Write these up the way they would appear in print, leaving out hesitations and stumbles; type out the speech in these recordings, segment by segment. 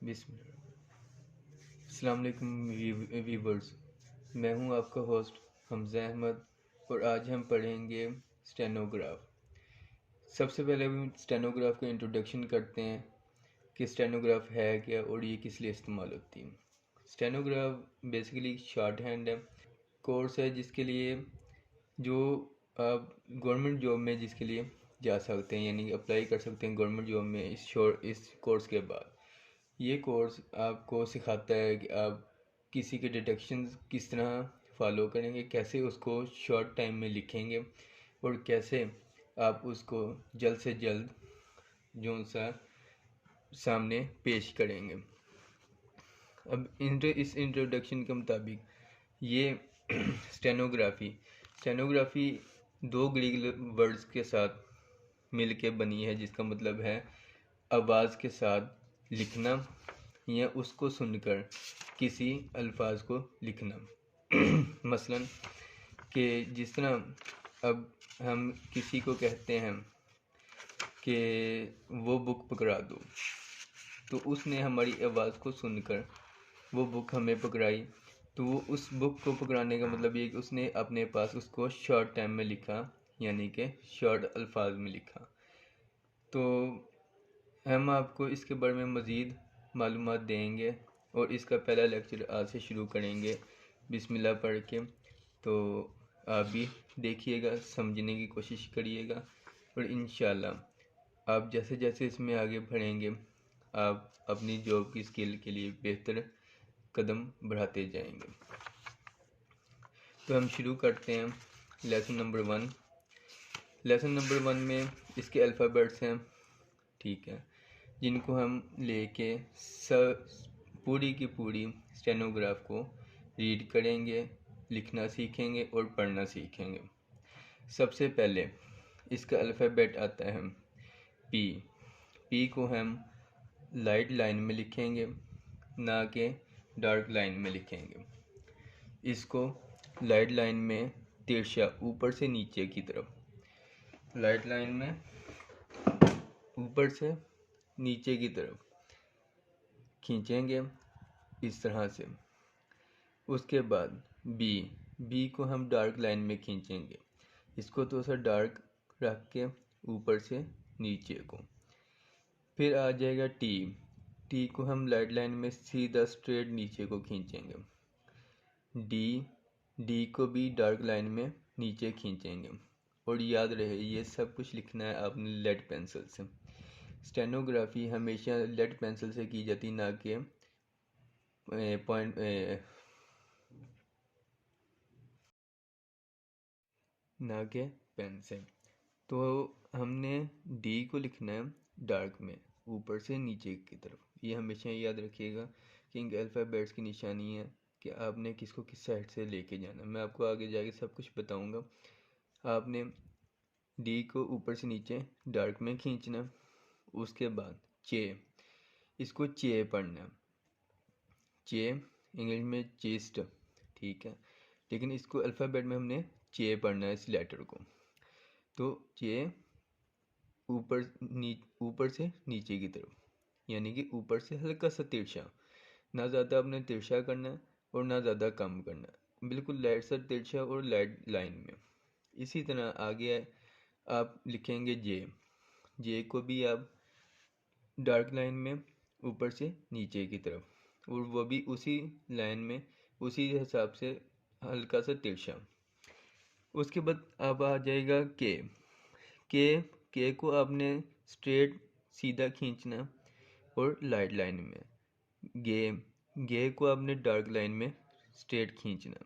अस्सलाम वालेकुम व्यूवर्स। मैं हूं आपका होस्ट हमज़ा अहमद और आज हम पढ़ेंगे स्टेनोग्राफ। सबसे पहले हम स्टेनोग्राफ का इंट्रोडक्शन करते हैं कि स्टेनोग्राफ है क्या और ये किस लिए इस्तेमाल होती है। स्टेनोग्राफ बेसिकली शॉर्ट हैंड है, कोर्स है जिसके लिए जो आप गवर्नमेंट जॉब में जिसके लिए जा सकते हैं, यानी अप्लाई कर सकते हैं गवर्नमेंट जॉब में इस कोर्स के बाद। ये कोर्स आपको सिखाता है कि आप किसी के डिटेक्शन किस तरह फॉलो करेंगे, कैसे उसको शॉर्ट टाइम में लिखेंगे और कैसे आप उसको जल्द से जल्द जो सा सामने पेश करेंगे। अब इस इंट्रोडक्शन के मुताबिक ये स्टेनोग्राफी दो ग्रीक वर्ड्स के साथ मिल के बनी है, जिसका मतलब है आवाज़ के साथ लिखना या उसको सुनकर किसी अल्फाज को लिखना। मसलन कि जिस तरह अब हम किसी को कहते हैं कि वो बुक पकड़ा दो, तो उसने हमारी आवाज़ को सुनकर वो बुक हमें पकड़ाई, तो वो उस बुक को पकड़ाने का मतलब ये कि उसने अपने पास उसको शॉर्ट टाइम में लिखा, यानी कि शॉर्ट अल्फाज में लिखा। तो हम आपको इसके बारे में मज़ीद मालूमात देंगे और इसका पहला लेक्चर आज से शुरू करेंगे बिस्मिल्लाह पढ़ के। तो आप भी देखिएगा, समझने की कोशिश करिएगा और इंशाल्लाह आप जैसे जैसे इसमें आगे बढ़ेंगे आप अपनी जॉब की स्किल के लिए बेहतर कदम बढ़ाते जाएंगे। तो हम शुरू करते हैं लेसन नंबर 1। लेसन नंबर 1 में इसके अल्फ़ाबेट्स हैं, ठीक है, जिनको हम लेके पूरी की पूरी स्टेनोग्राफ को रीड करेंगे, लिखना सीखेंगे और पढ़ना सीखेंगे। सबसे पहले इसका अल्फ़ाबेट आता है पी। पी को हम लाइट लाइन में लिखेंगे, ना कि डार्क लाइन में लिखेंगे। इसको लाइट लाइन में तिरछा ऊपर से नीचे की तरफ, लाइट लाइन में ऊपर से नीचे की तरफ खींचेंगे इस तरह से। उसके बाद बी को हम डार्क लाइन में खींचेंगे, इसको तो सा डार्क रख के ऊपर से नीचे को। फिर आ जाएगा टी को हम लाइट लाइन में सीधा स्ट्रेट नीचे को खींचेंगे। डी को भी डार्क लाइन में नीचे खींचेंगे। और याद रहे ये सब कुछ लिखना है आपने लेड पेंसिल से। स्टेनोग्राफी हमेशा लेड पेंसिल से की जाती, ना कि ना के पेन से। तो हमने डी को लिखना है डार्क में ऊपर से नीचे की तरफ। ये हमेशा याद रखिएगा कि इन अल्फ़ाबेट्स की निशानी है कि आपने किसको किस साइड से लेके जाना। मैं आपको आगे जाके सब कुछ बताऊंगा। आपने डी को ऊपर से नीचे डार्क में खींचना। उसके बाद चे, इसको चे पढ़ना। चे इंग्लिश में चेस्ट, ठीक है, लेकिन इसको अल्फ़ाबेट में हमने चे पढ़ना है इस लेटर को। तो चे ऊपर से नीचे की तरफ, यानी कि ऊपर से हल्का सा तिरछा, ना ज़्यादा आपने तिरछा करना है और ना ज़्यादा कम करना है, बिल्कुल लाइट सा तिरछा और लाइट लाइन में। इसी तरह आगे आप लिखेंगे जे को भी आप डार्क लाइन में ऊपर से नीचे की तरफ, और वो भी उसी लाइन में उसी हिसाब से हल्का सा तिरछा। उसके बाद अब आ जाएगा के को आपने स्ट्रेट सीधा खींचना और लाइट लाइन में। गे को आपने डार्क लाइन में स्ट्रेट खींचना।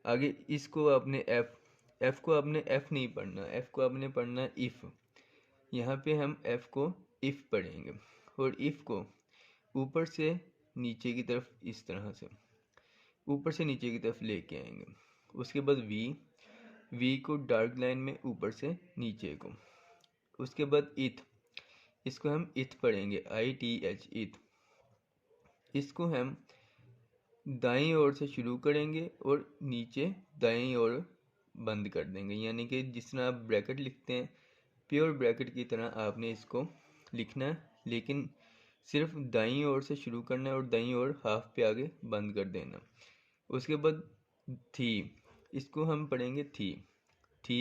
आगे इसको आपने एफ को आपने एफ नहीं पढ़ना, एफ को आपने पढ़ना इफ़। यहाँ पे हम एफ को इफ़ पढ़ेंगे और इफ़ को ऊपर से नीचे की तरफ इस तरह से ऊपर से नीचे की तरफ लेके आएंगे। उसके बाद वी को डार्क लाइन में ऊपर से नीचे को। उसके बाद इथ, इसको हम इथ पढ़ेंगे ITH इथ। इसको हम दाईं ओर से शुरू करेंगे और नीचे दाईं ओर बंद कर देंगे, यानी कि जिस तरह आप ब्रैकेट लिखते हैं प्योर ब्रैकेट की तरह आपने इसको लिखना है, लेकिन सिर्फ दाईं ओर से शुरू करना है और दाईं ओर हाफ पे आगे बंद कर देना। उसके बाद थी, इसको हम पढ़ेंगे थी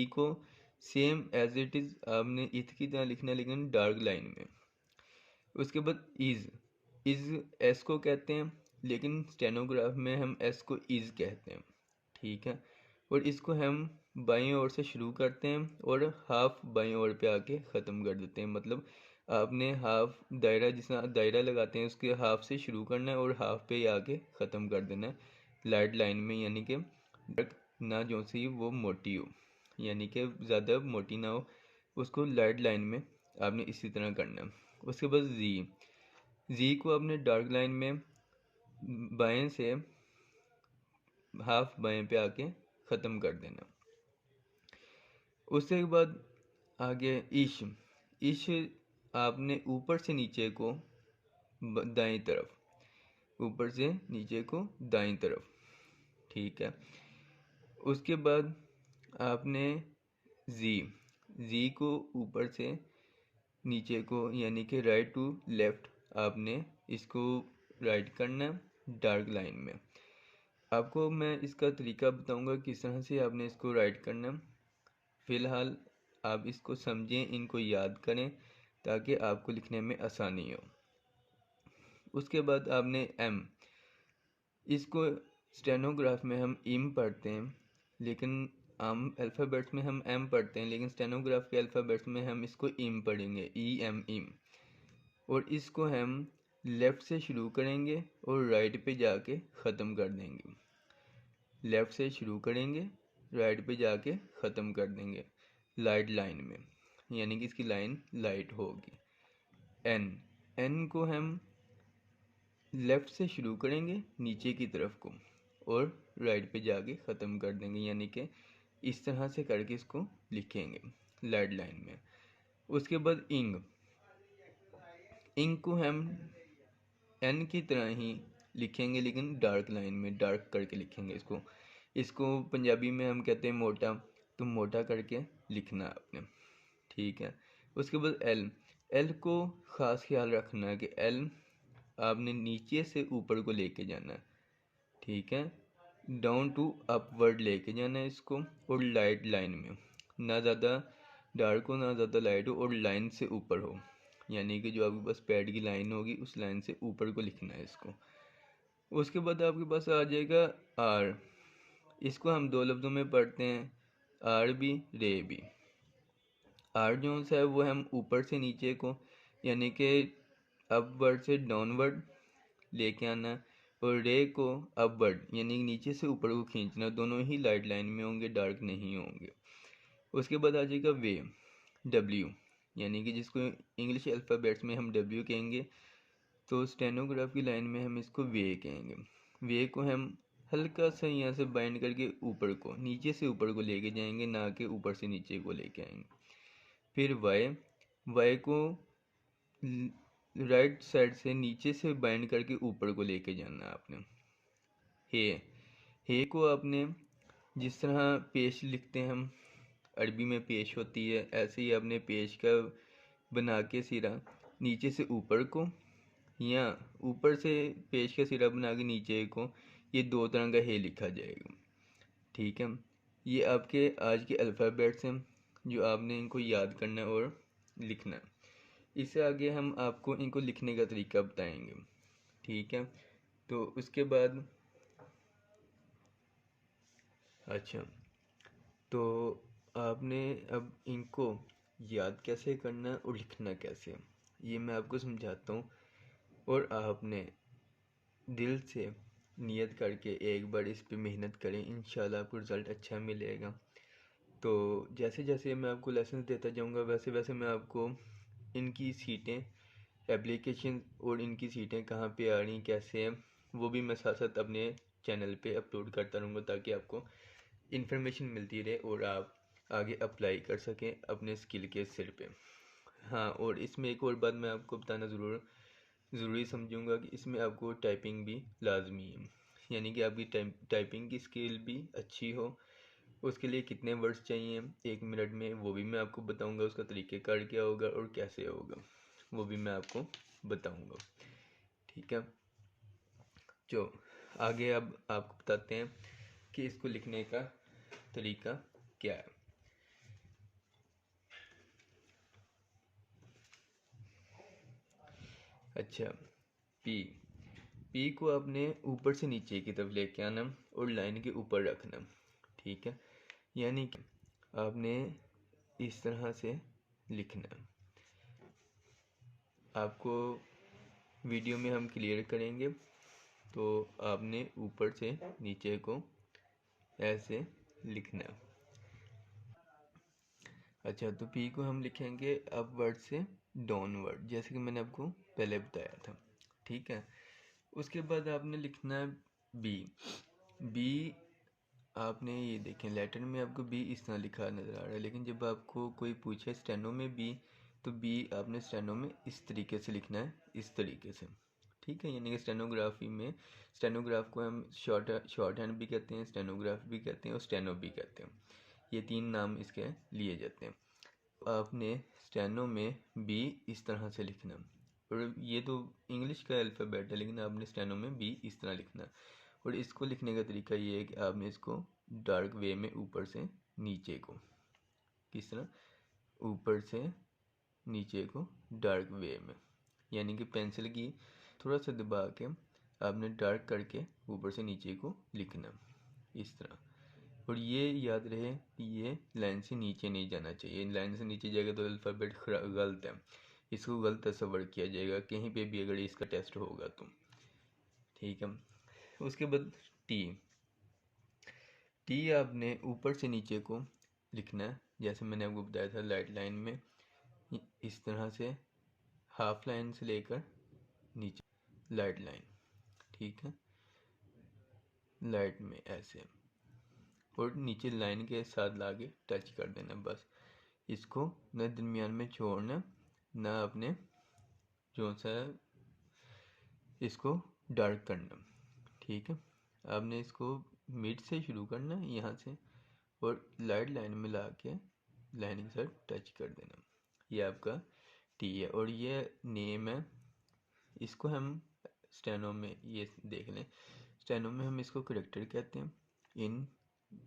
को सेम एज इट इज़ आपने इथ की तरह लिखना है लेकिन डार्क लाइन में। उसके बाद इज़ एस को कहते हैं लेकिन स्टेनोग्राफ में हम एस को इज़ कहते हैं, ठीक है। और इसको हम बाईं ओर से शुरू करते हैं और हाफ बाईं ओर पे आके ख़त्म कर देते हैं। मतलब आपने हाफ दायरा, जिस दायरा लगाते हैं उसके हाफ से शुरू करना है और हाफ पे आके ख़त्म कर देना है लाइट लाइन में, यानी कि ना जो सी वो मोटी हो, यानी कि ज़्यादा मोटी ना हो, उसको लाइट लाइन में आपने इसी तरह करना है। उसके बाद जी को आपने डार्क लाइन में बाएं से हाफ बाएं पे आके ख़त्म कर देना। उसके बाद आगे इश आपने ऊपर से नीचे को दाएं तरफ, ऊपर से नीचे को दाएं तरफ, ठीक है। उसके बाद आपने जी को ऊपर से नीचे को, यानी कि राइट टू लेफ्ट, आपने इसको राइट करना है डार्क लाइन में। आपको मैं इसका तरीका बताऊंगा किस तरह से आपने इसको राइट करना है। फ़िलहाल आप इसको समझें, इनको याद करें ताकि आपको लिखने में आसानी हो। उसके बाद आपने एम, इसको स्टेनोग्राफ में हम इम पढ़ते हैं लेकिन आम अल्फ़ाबेट्स में हम एम पढ़ते हैं, लेकिन स्टेनोग्राफ के अल्फ़ाबेट्स में हम इसको इम पढ़ेंगे, इम। और इसको हम लेफ़्ट से शुरू करेंगे और राइट पे जाके ख़त्म कर देंगे। लेफ़्ट से शुरू करेंगे, राइट पे जाके ख़त्म कर देंगे लाइट लाइन में, यानी कि इसकी लाइन लाइट होगी। एन को हम लेफ़्ट से शुरू करेंगे नीचे की तरफ को और राइट पे जाके ख़त्म कर देंगे, यानी कि इस तरह से करके इसको लिखेंगे लाइट लाइन में। उसके बाद इंग को हम एन की तरह ही लिखेंगे लेकिन डार्क लाइन में, डार्क करके लिखेंगे इसको पंजाबी में हम कहते हैं मोटा, तो मोटा करके लिखना है आपने, ठीक है। उसके बाद एल को ख़ास ख्याल रखना है कि एल आपने नीचे से ऊपर को लेके जाना है, ठीक है। डाउन टू अपवर्ड लेके जाना है इसको, और लाइट लाइन में, ना ज़्यादा डार्क हो ना ज़्यादा लाइट हो, और लाइन से ऊपर हो, यानी कि जो आपके पास पैड की लाइन होगी उस लाइन से ऊपर को लिखना है इसको। उसके बाद आपके पास आ जाएगा आर, इसको हम दो लफ्ज़ों में पढ़ते हैं, आर भी रे भी। आर जो है वो हम ऊपर से नीचे को, यानी कि अपवर्ड से डाउनवर्ड लेके आना, और रे को अपवर्ड यानी नीचे से ऊपर को खींचना। दोनों ही लाइट लाइन में होंगे, डार्क नहीं होंगे। उसके बाद आ जाएगा वे, डब्ल्यू, यानी कि जिसको इंग्लिश अल्फ़ाबेट्स में हम डब्ल्यू कहेंगे, तो स्टेनोग्राफ की लाइन में हम इसको वे कहेंगे। वे को हम हल्का सा यहाँ से बाइंड करके ऊपर को, नीचे से ऊपर को लेके जाएंगे, ना कि ऊपर से नीचे को लेके आएंगे। फिर वाई को राइट साइड से नीचे से बाइंड करके ऊपर को लेके जाना है आपने। हे को आपने जिस तरह पेश लिखते हैं हम, अरबी में पेश होती है, ऐसे ही आपने पेश का बना के सिरा नीचे से ऊपर को, या ऊपर से पेश का सिरा बना के नीचे को, ये दो तरह का हे लिखा जाएगा, ठीक है। ये आपके आज के अल्फ़ाबेट्स हैं जो आपने इनको याद करना है और लिखना है। इससे आगे हम आपको इनको लिखने का तरीका बताएंगे, ठीक है। तो उसके बाद अच्छा, तो आपने अब इनको याद कैसे करना है और लिखना कैसे, ये मैं आपको समझाता हूँ। और आपने दिल से नियत करके एक बार इस पे मेहनत करें, इंशाल्लाह आपको रिज़ल्ट अच्छा मिलेगा। तो जैसे जैसे मैं आपको लेसन देता जाऊँगा वैसे वैसे मैं आपको इनकी सीटें, एप्लीकेशन और इनकी सीटें कहाँ पे आ रही कैसे हैं, वो भी मैं साथ साथ अपने चैनल पे अपलोड करता रहूँगा, ताकि आपको इन्फॉर्मेशन मिलती रहे और आप आगे अप्लाई कर सकें अपने स्किल के सिर पे। हाँ, और इसमें एक और बात मैं आपको बताना ज़रूरी समझूंगा कि इसमें आपको टाइपिंग भी लाजमी है, यानी कि आपकी टाइपिंग की स्किल भी अच्छी हो। उसके लिए कितने वर्ड्स चाहिए 1 मिनट में, वो भी मैं आपको बताऊंगा, उसका तरीक़ेकार क्या होगा और कैसे होगा वो भी मैं आपको बताऊंगा। ठीक है, जो आगे अब आपको बताते हैं कि इसको लिखने का तरीका क्या है। अच्छा, पी पी को आपने ऊपर से नीचे की तरफ लेके आना और लाइन के ऊपर रखना। ठीक है, यानी कि आपने इस तरह से लिखना है। आपको वीडियो में हम क्लियर करेंगे, तो आपने ऊपर से नीचे को ऐसे लिखना है। अच्छा, तो पी को हम लिखेंगे अपवर्ड से डाउनवर्ड, जैसे कि मैंने आपको पहले बताया था। ठीक है, उसके बाद आपने लिखना है बी। बी आपने ये देखें लेटर में आपको बी इस तरह लिखा नज़र आ रहा है, लेकिन जब आपको कोई पूछे स्टेनो में बी, तो बी आपने स्टेनो में इस तरीके से लिखना है, इस तरीके से। ठीक है, यानी कि स्टेनोग्राफी में स्टेनोग्राफ को हम शॉर्ट हैंड भी कहते हैं, स्टेनोग्राफ भी कहते हैं और स्टेनो भी कहते हैं। ये तीन नाम इसके लिए जाते हैं। आपने स्टेनो में बी इस तरह से लिखना, और ये तो इंग्लिश का अल्फ़ाबेट है, लेकिन आपने स्टेनो में बी इस तरह लिखना। और इसको लिखने का तरीका ये है कि आपने इसको डार्क वे में ऊपर से नीचे को, किस तरह, ऊपर से नीचे को डार्क वे में, यानी कि पेंसिल की थोड़ा सा दबा के आपने डार्क करके ऊपर से नीचे को लिखना इस तरह। और ये याद रहे कि ये लाइन से नीचे नहीं जाना चाहिए, लाइन से नीचे जाएगा तो अल्फ़ाबेट गलत है, इसको गलत तस्वर किया जाएगा कहीं पे भी अगर इसका टेस्ट होगा तो। ठीक है, उसके बाद टी। टी आपने ऊपर से नीचे को लिखना है, जैसे मैंने आपको बताया था लाइट लाइन में इस तरह से, हाफ लाइन से लेकर नीचे लाइट लाइन। ठीक है, लाइट में ऐसे, और नीचे लाइन के साथ लाके टच कर देना बस। इसको न दरमियान में छोड़ना, ना अपने जो सा इसको डार्क करना। ठीक है, आपने इसको मिड से शुरू करना है यहाँ से, और लाइट लाइन में ला के लाइन के साथ टच कर देना। ये आपका टी है, और ये नेम है। इसको हम स्टेनो में ये देख लें, स्टेनो में हम इसको करेक्टर कहते हैं। इन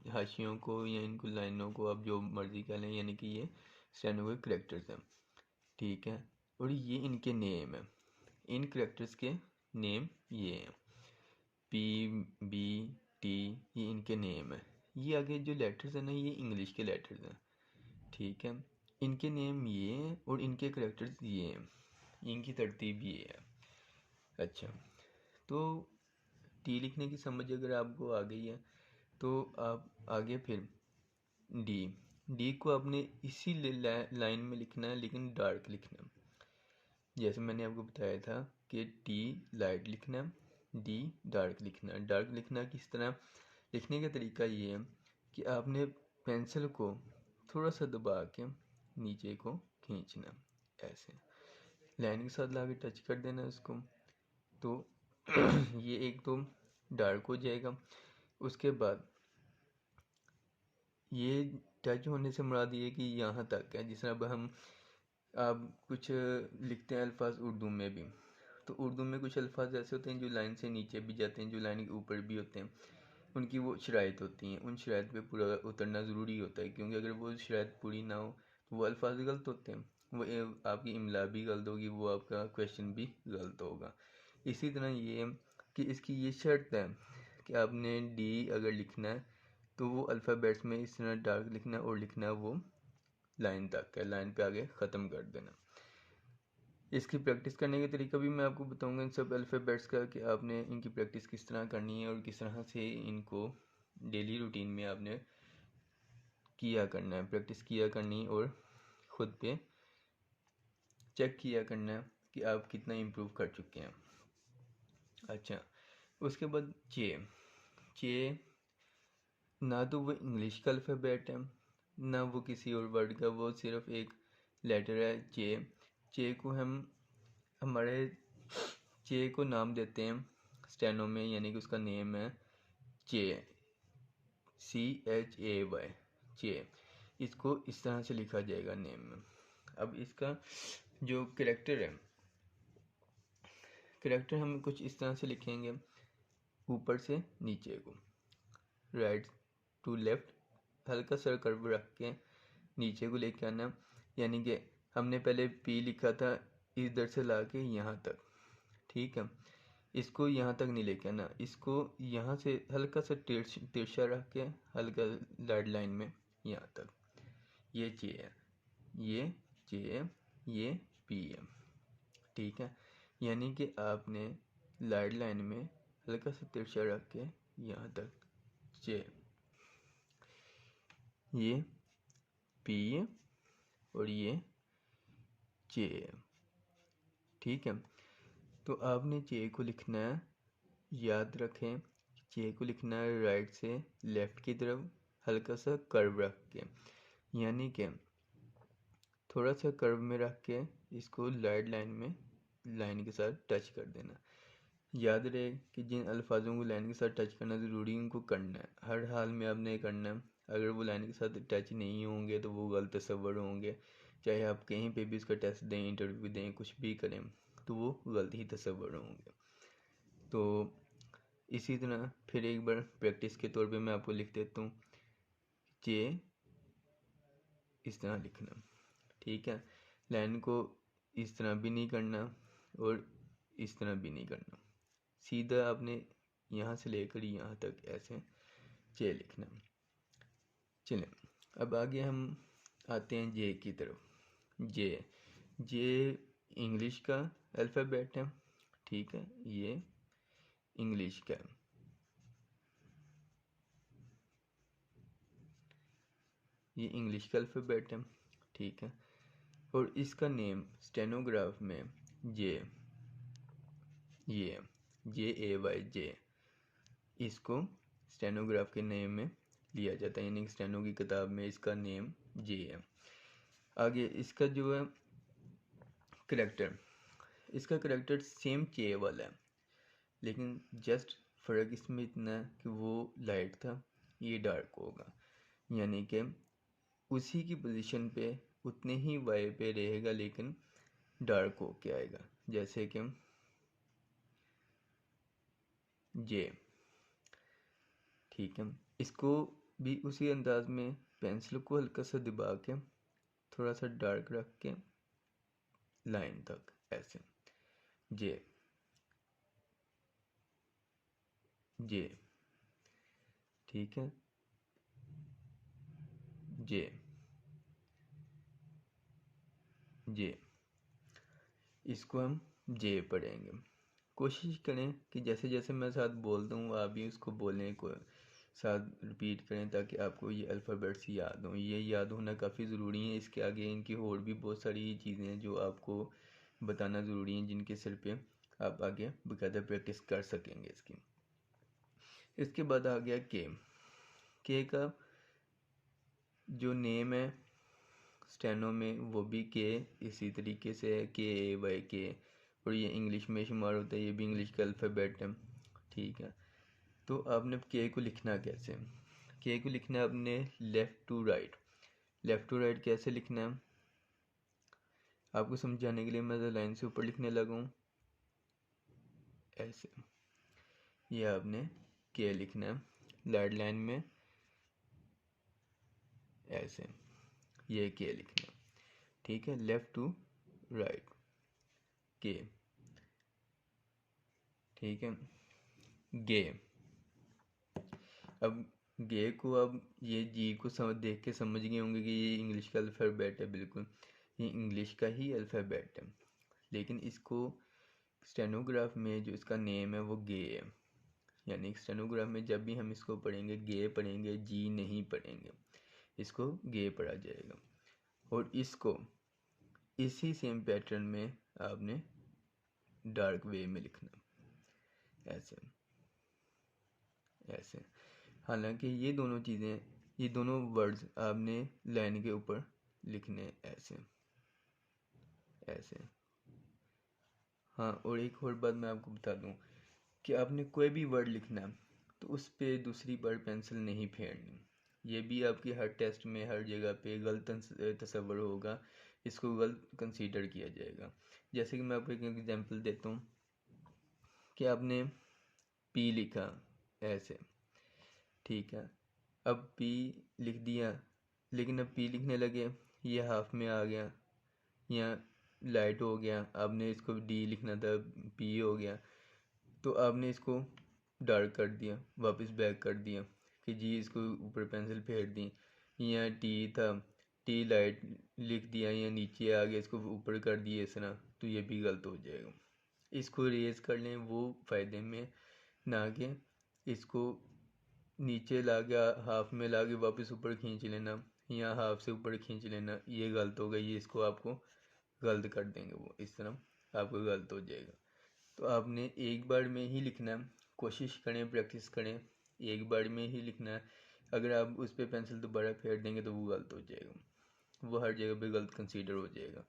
हाशियों को या इनको लाइनों को आप जो मर्ज़ी कह लें, यानी कि ये स्टेनो के करेक्टर्स हैं। ठीक है, और ये इनके नेम है, इन करेक्टर्स के नेम ये हैं, पी, बी, टी, ये इनके नेम है। ये आगे जो लेटर्स हैं ना, ये इंग्लिश के लेटर्स हैं। ठीक है, इनके नेम ये हैं और इनके करेक्टर्स ये हैं, इनकी तरतीब ये है। अच्छा, तो टी लिखने की समझ अगर आपको आ गई है, तो आप आगे फिर डी। डी को आपने इसी लाइन में लिखना है, लेकिन डार्क लिखना है। जैसे मैंने आपको बताया था कि टी लाइट लिखना है, डी डार्क लिखना है। डार्क लिखना किस तरह, लिखने का तरीका ये है कि आपने पेंसिल को थोड़ा सा दबा के नीचे को खींचना, ऐसे लाइन के साथ लाके टच कर देना इसको, तो ये एक तो डार्क हो जाएगा। उसके बाद ये टच होने से मुराद ये कि यहाँ तक है। जिस तरह अब हम आप कुछ लिखते हैं अल्फाज उर्दू में भी, तो उर्दू में कुछ अल्फाज ऐसे होते हैं जो लाइन से नीचे भी जाते हैं, जो लाइन के ऊपर भी होते हैं, उनकी वो शराइत होती हैं। उन शराइत पे पूरा उतरना ज़रूरी होता है, क्योंकि अगर वो शराइत पूरी ना हो तो वो अल्फाज गलत होते हैं, वो आपकी इमला भी गलत होगी, वो आपका क्वेश्चन भी गलत होगा। इसी तरह ये कि इसकी ये शर्त है कि आपने डी अगर लिखना है तो वो अल्फ़ाबेट्स में इस तरह डार्क लिखना है, और लिखना है वो लाइन तक है, लाइन पे आगे ख़त्म कर देना। इसकी प्रैक्टिस करने का तरीका भी मैं आपको बताऊंगा इन सब अल्फ़ाबेट्स का, कि आपने इनकी प्रैक्टिस किस तरह करनी है और किस तरह से इनको डेली रूटीन में आपने किया करना है, प्रैक्टिस किया करनी, और ख़ुद पे चेक किया करना है कि आप कितना इम्प्रूव कर चुके हैं। अच्छा, उसके बाद चे। चे ना तो वो इंग्लिश का अल्फ़ाबेट है, ना वो किसी और वर्ड का, वो सिर्फ एक लेटर है चे। चे को हम हमारे चे को नाम देते हैं स्टेनो में, यानी कि उसका नेम है चे, CHAY, चे। इसको इस तरह से लिखा जाएगा नेम में। अब इसका जो करेक्टर है, करैक्टर हम कुछ इस तरह से लिखेंगे, ऊपर से नीचे को, राइट टू लेफ्ट, हल्का सा कर्व रख के नीचे को लेके आना। यानी कि हमने पहले पी लिखा था इधर से ला के यहाँ तक, ठीक है, इसको यहाँ तक नहीं लेके आना, इसको यहाँ से हल्का सा तिरछा रख के हल्का लाइट लाइन में यहाँ तक। ये जे है, ये जे है, ये पी है, ठीक है। यानी कि आपने लाइट लाइन में हल्का सा तिरछा रख के यहाँ तक जे, ये पी है और ये जे है, ठीक है। तो आपने जे को लिखना है, याद रखें जे को लिखना है राइट से लेफ्ट की तरफ हल्का सा कर्व रख के, यानी कि थोड़ा सा कर्व में रख के इसको लाइट लाइन में लाइन के साथ टच कर देना। याद रहे कि जिन अल्फाजों को लाइन के साथ टच करना ज़रूरी उनको करना है, हर हाल में आपने करना है। अगर वो लाइन के साथ टच नहीं होंगे तो वो गलत तस्वर होंगे, चाहे आप कहीं पे भी उसका टेस्ट दें, इंटरव्यू दें, कुछ भी करें तो वो गलत ही तस्वर होंगे। तो इसी तरह फिर एक बार प्रैक्टिस के तौर पे मैं आपको लिख देता हूँ, जे इस तरह लिखना, ठीक है। लाइन को इस तरह भी नहीं करना और इस तरह भी नहीं करना, सीधा आपने यहाँ से लेकर यहाँ तक ऐसे जे लिखना। चलें अब आगे हम आते हैं जे की तरफ। जे जे इंग्लिश का अल्फ़ाबेट है, ठीक है, ये इंग्लिश का है। ये इंग्लिश का अल्फ़ाबेट है, ठीक है। और इसका नेम स्टेनोग्राफ में जे, ये JAY जे, इसको स्टेनोग्राफ के नेम में लिया जाता है, यानी स्टेनो की किताब में इसका नेम जे है। आगे इसका जो है करैक्टर, इसका करैक्टर सेम जे वाला है, लेकिन जस्ट फ़र्क इसमें इतना है कि वो लाइट था, ये डार्क होगा, यानी कि उसी की पोजीशन पे उतने ही वाई पे रहेगा लेकिन डार्क हो के आएगा, जैसे कि जे, ठीक है। इसको भी उसी अंदाज में पेंसिल को हल्का सा दबा के थोड़ा सा डार्क रख के लाइन तक ऐसे जे, जे, ठीक है, जे, जे, इसको हम जे पढ़ेंगे। कोशिश करें कि जैसे जैसे मैं साथ बोलता हूँ आप भी उसको बोलने को साथ रिपीट करें ताकि आपको ये अल्फ़ाबेट्स याद हों। ये याद होना काफ़ी ज़रूरी है। इसके आगे इनकी और भी बहुत सारी चीज़ें हैं जो आपको बताना ज़रूरी हैं, जिनके सिर पे आप आगे बाकायदा प्रैक्टिस कर सकेंगे इसकी। इसके बाद आ गया के का जो नेम है स्टेनो में वो भी के इसी तरीके से है, KAY, और ये इंग्लिश में शुमार होता है, ये भी इंग्लिश का अल्फ़ाबेट है, ठीक है। तो आपने के को लिखना कैसे, के को लिखना है आपने left to right. Left to right कैसे लिखना है आपको समझाने के लिए मैं लाइन से ऊपर लिखने लगा हूँ ऐसे। ये आपने के लिखना है लाइट लाइन में ऐसे, ये के लिखना है, ठीक है। लेफ़्ट टू राइट के, ठीक है। गे, अब गे को अब ये जी को समझ देख के समझ गए होंगे कि ये इंग्लिश का अल्फ़ाबेट है, बिल्कुल ये इंग्लिश का ही अल्फ़ाबेट है, लेकिन इसको स्टेनोग्राफ में जो इसका नेम है वो गे है, यानी स्टेनोग्राफ में जब भी हम इसको पढ़ेंगे गे पढ़ेंगे, जी नहीं पढ़ेंगे, इसको गे पढ़ा जाएगा। और इसको इसी सेम पैटर्न में आपने डार्क वे में लिखना ऐसे ऐसे। हालांकि ये दोनों चीज़ें, ये दोनों वर्ड्स आपने लाइन के ऊपर लिखने ऐसे ऐसे। हाँ, और एक और बात मैं आपको बता दूं कि आपने कोई भी वर्ड लिखना है तो उस पर दूसरी बार पेंसिल नहीं फेरनी। ये भी आपकी हर टेस्ट में हर जगह पे गलत तस्वर होगा, इसको गलत कंसीडर किया जाएगा। जैसे कि मैं आपको एक एग्जांपल देता हूँ, कि आपने पी लिखा ऐसे, ठीक है, अब पी लिख दिया, लेकिन अब पी लिखने लगे ये हाफ में आ गया, यहाँ लाइट हो गया, आपने इसको डी लिखना था, पी हो गया, तो आपने इसको डार्क कर दिया, वापस बैक कर दिया कि जी इसको ऊपर पेंसिल फेर दी, यहाँ टी था, टी लाइट लिख दिया, यहाँ नीचे आ गया, इसको ऊपर कर दिया इस तरह, तो ये भी गलत हो जाएगा। इसको रेज कर लें वो फ़ायदे में, ना कि इसको नीचे ला के हाफ में ला के वापस ऊपर खींच लेना, या हाफ से ऊपर खींच लेना, ये गलत हो गई, ये इसको आपको गलत कर देंगे, वो इस तरह आपको गलत हो जाएगा। तो आपने एक बार में ही लिखना है, कोशिश करें, प्रैक्टिस करें, एक बार में ही लिखना है। अगर आप उस पर पेंसिल दोबारा फेर देंगे तो वो गलत हो जाएगा, वो हर जगह पे गलत कंसीडर हो जाएगा।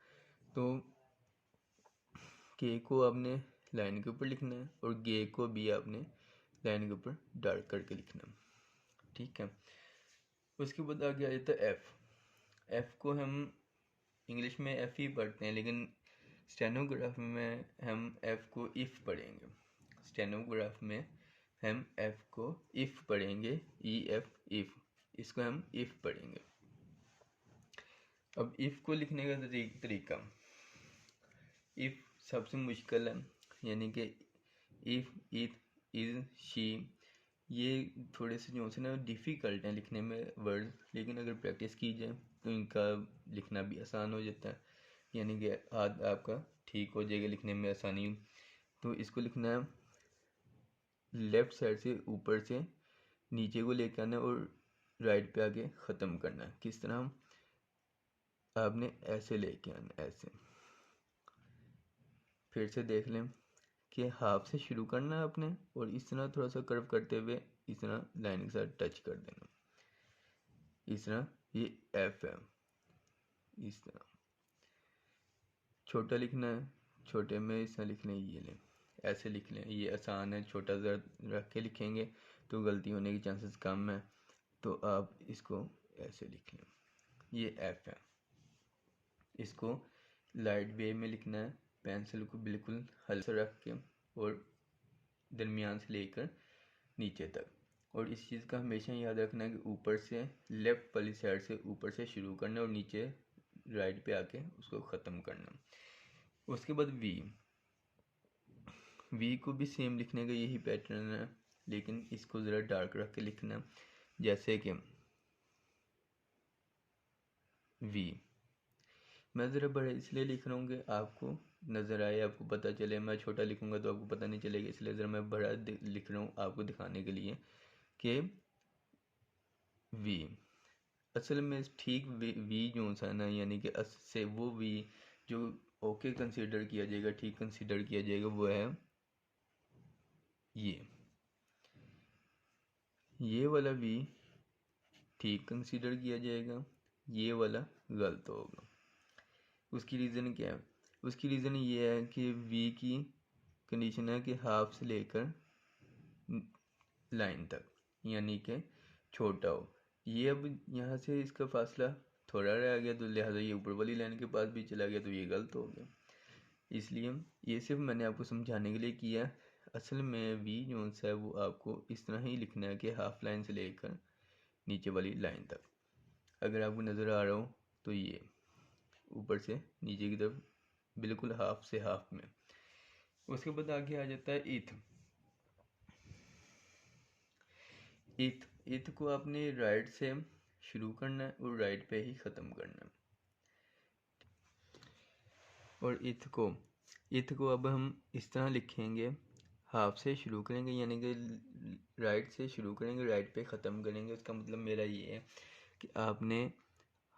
तो के को आपने लाइन के ऊपर लिखना है और गे को भी आपने लाइन के ऊपर डार्क करके लिखना है, ठीक है। उसके बाद आगे आ जाता है एफ़। एफ़ को हम इंग्लिश में एफ़ ही पढ़ते हैं, लेकिन स्टेनोग्राफ में हम एफ़ को इफ़ पढ़ेंगे। स्टेनोग्राफ में हम एफ़ को इफ़ पढ़ेंगे, ई एफ़ इफ़, इसको हम इफ़ पढ़ेंगे। अब इफ़ को लिखने का तरीका, इफ़ सबसे मुश्किल है, यानी कि इफ़, इथ, इज, शी, ये थोड़े से जो से ना डिफ़िकल्ट हैं लिखने में वर्ड, लेकिन अगर प्रैक्टिस की जाए तो इनका लिखना भी आसान हो जाता है, यानी कि हाथ आपका ठीक हो जाएगा, लिखने में आसानी। तो इसको लिखना है लेफ़्ट साइड से ऊपर से नीचे को लेकर आना और राइट पे आके ख़त्म करना है। किस तरह? आपने ऐसे लेके आना, ऐसे। फिर से देख लें कि हाफ से शुरू करना है आपने, और इस तरह थोड़ा सा कर्व करते हुए इस तरह लाइन के साथ टच कर देना, इस तरह। ये एफ है, इस तरह छोटा लिखना है, छोटे में इस तरह लिख लें, ये लें, ऐसे लिख लें, ये आसान है। छोटा ज़रा रख के लिखेंगे तो गलती होने की चांसेस कम है, तो आप इसको ऐसे लिख लें, ये एफ है। इसको लाइट वे में लिखना है, पेंसिल को बिल्कुल हल्का रख के और दरमियान से लेकर नीचे तक। और इस चीज़ का हमेशा याद रखना है कि ऊपर से लेफ़्ट वाली साइड से ऊपर से शुरू करना और नीचे राइट पे आके उसको ख़त्म करना। उसके बाद वी, वी को भी सेम लिखने का यही पैटर्न है, लेकिन इसको ज़रा डार्क रख के लिखना, जैसे कि वी। मैं ज़रा बड़ा इसलिए लिख रहा हूँ कि आपको नज़र आए, आपको पता चले। मैं छोटा लिखूँगा तो आपको पता नहीं चलेगा, इसलिए ज़रा मैं बड़ा लिख रहा हूँ आपको दिखाने के लिए कि वी असल में ठीक वी जो सा ना, यानी कि अस से वो वी जो ओके कंसीडर किया जाएगा, ठीक कंसीडर किया जाएगा, वो है ये वाला वी ठीक कंसीडर किया जाएगा, ये वाला गलत होगा। उसकी रीज़न क्या है? उसकी रीज़न ये है कि वी की कंडीशन है कि हाफ से लेकर लाइन तक, यानी कि छोटा हो। ये अब यहाँ से इसका फासला थोड़ा रह गया, तो लिहाजा ये ऊपर वाली लाइन के पास भी चला गया, तो ये गलत हो गया। इसलिए ये सिर्फ मैंने आपको समझाने के लिए किया। असल में वी जो सा है वो आपको इस तरह ही लिखना है कि हाफ लाइन से लेकर नीचे वाली लाइन तक। अगर आपको नज़र आ रहा हो तो ये ऊपर से नीचे की तरफ बिल्कुल हाफ से हाफ में। उसके बाद आगे आ जाता है ईथ। ईथ को आपने राइट से शुरू करना है और राइट पे ही ख़त्म करना है। और ईथ को अब हम इस तरह लिखेंगे, हाफ से शुरू करेंगे, यानी कि राइट से शुरू करेंगे, राइट पे ख़त्म करेंगे। उसका मतलब मेरा ये है कि आपने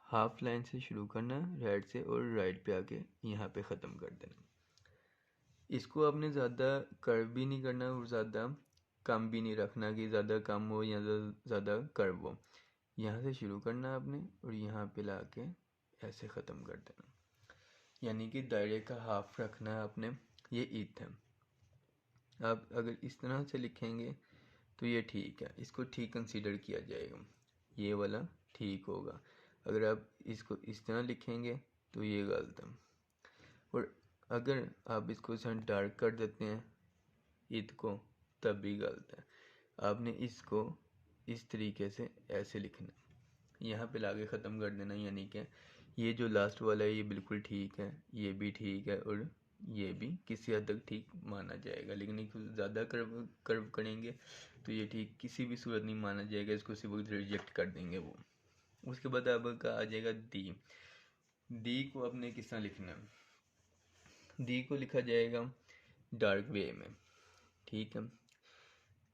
हाफ लाइन से शुरू करना राइट से और राइट पे आके यहाँ पे ख़त्म कर देना। इसको आपने ज़्यादा कर्व भी नहीं करना और ज़्यादा कम भी नहीं रखना कि ज़्यादा कम हो या ज़्यादा कर्व हो। यहाँ से शुरू करना आपने और यहाँ पे ला के ऐसे ख़त्म कर देना, यानी कि दायरे का हाफ रखना है आपने। ये ईथ है। आप अगर इस तरह से लिखेंगे तो ये ठीक है, इसको ठीक कंसीडर किया जाएगा, ये वाला ठीक होगा। अगर आप इसको इस तरह लिखेंगे तो ये गलत है। और अगर आप इसको डार्क कर देते हैं इत को तब भी गलत है। आपने इसको इस तरीके से ऐसे लिखना, यहाँ पे लाके ख़त्म कर देना, यानी कि ये जो लास्ट वाला है ये बिल्कुल ठीक है, ये भी ठीक है और ये भी किसी हद तक ठीक माना जाएगा, लेकिन एक ज़्यादा कर्व करेंगे तो ये ठीक किसी भी सूरत नहीं माना जाएगा, इसको सिर्फ रिजेक्ट कर देंगे वो। उसके बाद आपका आ जाएगा दी। दी को अपने किस तरह लिखना है, दी को लिखा जाएगा डार्क वे में, ठीक है।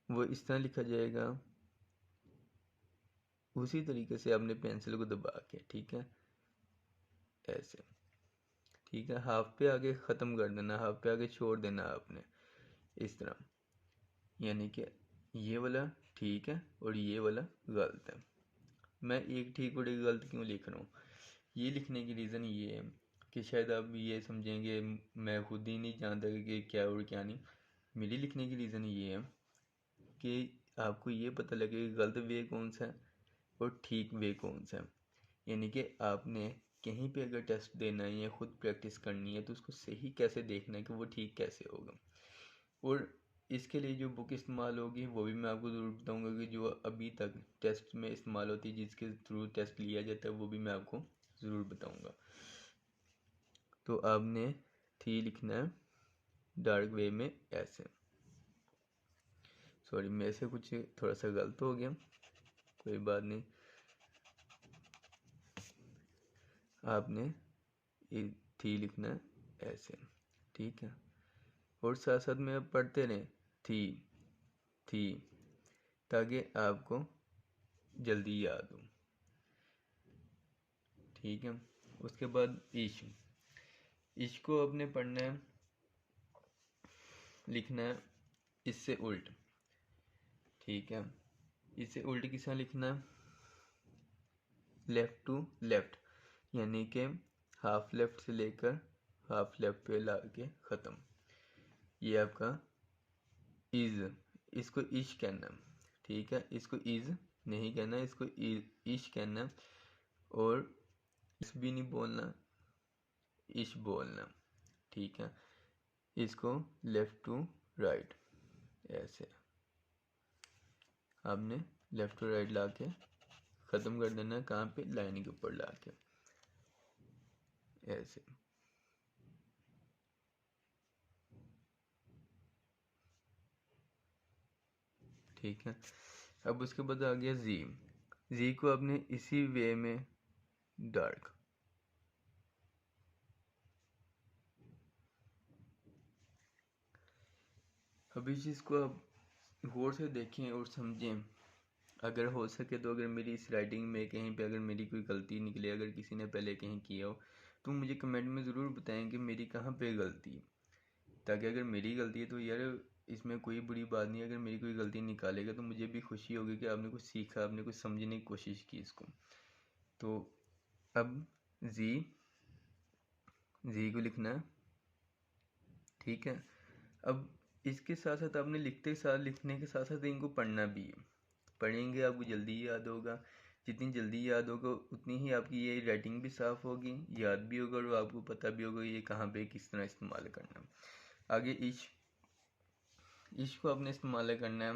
वो इस तरह लिखा जाएगा, उसी तरीके से आपने पेंसिल को दबा के, ठीक है, ऐसे, ठीक है, हाफ पे आगे ख़त्म कर देना, हाफ पे आगे छोड़ देना आपने इस तरह, यानी कि ये वाला ठीक है और ये वाला गलत है। मैं एक ठीक और एक गलत क्यों लिख रहा हूँ, ये लिखने की रीज़न ये है कि शायद आप ये समझेंगे मैं खुद ही नहीं जानता कि क्या और क्या नहीं। मेरी लिखने की रीज़न ये है कि आपको ये पता लगे कि गलत वे कौन सा है और ठीक वे कौन सा है। यानी कि आपने कहीं पे अगर टेस्ट देना है या खुद प्रैक्टिस करनी है तो उसको सही कैसे देखना है कि वो ठीक कैसे होगा। और इसके लिए जो बुक इस्तेमाल होगी वो भी मैं आपको ज़रूर बताऊंगा कि जो अभी तक टेस्ट में इस्तेमाल होती है, जिसके थ्रू टेस्ट लिया जाता है, वो भी मैं आपको ज़रूर बताऊंगा। तो आपने थी लिखना है डार्क वे में ऐसे, सॉरी मेरे से कुछ थोड़ा सा गलत हो गया, कोई बात नहीं। आपने थी लिखना है ऐसे, ठीक है, और साथ साथ में आप पढ़ते रहें थी ताकि आपको जल्दी याद हो, ठीक है। उसके बाद इश्क को अपने पढ़ना है, लिखना है इससे उल्ट, ठीक है। इससे उल्ट किस तरह लिखना है, लेफ़्ट टू लेफ़्ट, यानी कि हाफ लेफ़्ट से लेकर हाफ लेफ़्ट पे ला के ख़त्म। ये आपका इज़, इसको इश कहना, ठीक है, इसको इज़ नहीं कहना, इसको इश कहना, और इस भी नहीं बोलना, इश बोलना, ठीक है। इसको लेफ़्ट टू राइट ऐसे आपने लेफ़्ट टू राइट ला के ख़त्म कर देना है, कहाँ पे, लाइन के ऊपर ला के ऐसे, ठीक है। अब उसके बाद आ गया जी को आपने इसी वे में डार्क, अब इस चीज़ को आप गौर से देखें और समझें। अगर हो सके तो अगर मेरी इस राइटिंग में कहीं पे अगर मेरी कोई गलती निकले, अगर किसी ने पहले कहीं किया हो तो मुझे कमेंट में ज़रूर बताएं कि मेरी कहाँ पे गलती है, ताकि अगर मेरी गलती है तो यार इसमें कोई बुरी बात नहीं है, अगर मेरी कोई गलती निकालेगा तो मुझे भी खुशी होगी कि आपने कुछ सीखा, आपने कुछ समझने की कोशिश की इसको। तो अब जी को लिखना है, ठीक है। अब इसके साथ साथ आपने लिखने के साथ साथ इनको पढ़ना भी है, पढ़ेंगे आपको जल्दी याद होगा, जितनी जल्दी याद होगा उतनी ही आपकी ये राइटिंग भी साफ़ होगी, याद भी होगा और आपको पता भी होगा ये कहाँ पे किस तरह इस्तेमाल करना। आगे इश को आपने इस्तेमाल करना है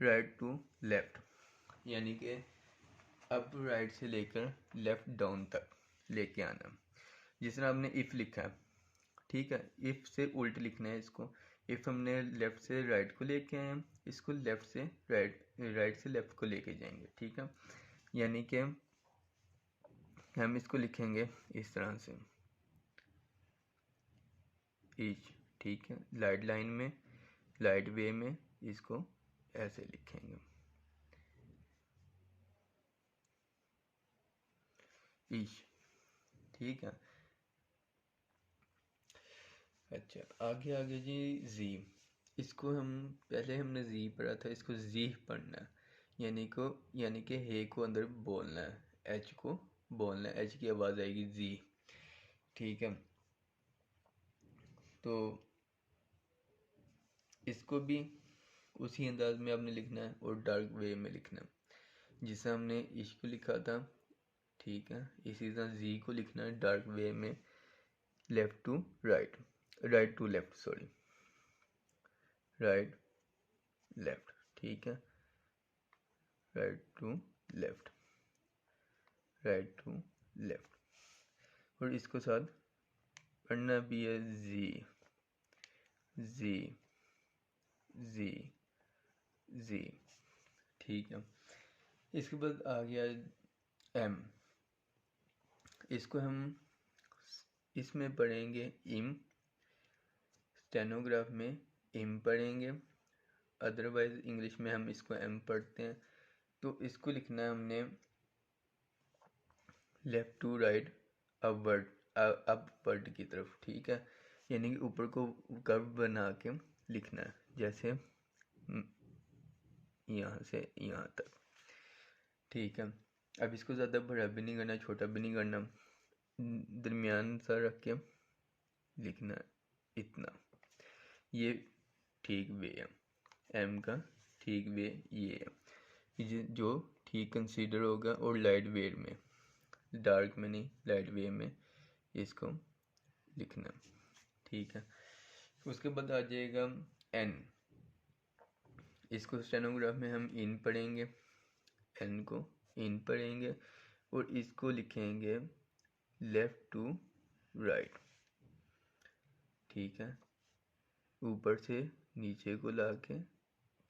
राइट टू लेफ़्ट, यानी कि अप टू राइट से लेकर लेफ़्ट डाउन तक लेके आना। जिस तरह आपने इफ़ लिखा है, ठीक है, इफ़ से उल्ट लिखना है इसको। इफ़ हमने लेफ़्ट से राइट को लेके आए हैं, इसको लेफ़्ट से राइट से लेफ़्ट को लेके जाएंगे, ठीक है। यानी कि हम इसको लिखेंगे इस तरह से ईच, ठीक है, लाइट लाइन में, लाइट वे में इसको ऐसे लिखेंगे ईच, ठीक है। अच्छा आगे आगे जी, इसको हम पहले हमने जी पढ़ा था, इसको जी पढ़ना है, यानी कि हे को अंदर बोलना है, एच को बोलना है, एच की आवाज़ आएगी जी, ठीक है। तो इसको भी उसी अंदाज में आपने लिखना है और डार्क वे में लिखना है, जिसे हमने इश्क लिखा था, ठीक है, इसी तरह जी को लिखना है डार्क वे में, left to right. Right to left, sorry, right left, ठीक है, right to left, right to left. और इसको साथ पढ़ना भी है, जी जी जी जी, ठीक है। इसके बाद आ गया एम, इसको हम इसमें पढ़ेंगे इम, स्टेनोग्राफ में इम पढ़ेंगे, अदरवाइज इंग्लिश में हम इसको एम पढ़ते हैं। तो इसको लिखना है हमने left to right, upward, upward की तरफ, ठीक है, यानी कि ऊपर को कर्व बना के लिखना है, जैसे यहाँ से यहाँ तक, ठीक है। अब इसको ज़्यादा बड़ा भी नहीं करना, छोटा भी नहीं करना, दरमियान सा रख के लिखना है, इतना, ये ठीक वे है, एम का ठीक वे ये है, जो ठीक कंसीडर होगा, और लाइट वे में, डार्क में नहीं, लाइट वे में इसको लिखना, ठीक है। उसके बाद आ जाएगा एन, इसको स्टेनोग्राफ में हम इन पढ़ेंगे, एन को इन पढ़ेंगे, और इसको लिखेंगे लेफ्ट टू राइट, ठीक है, ऊपर से नीचे को ला के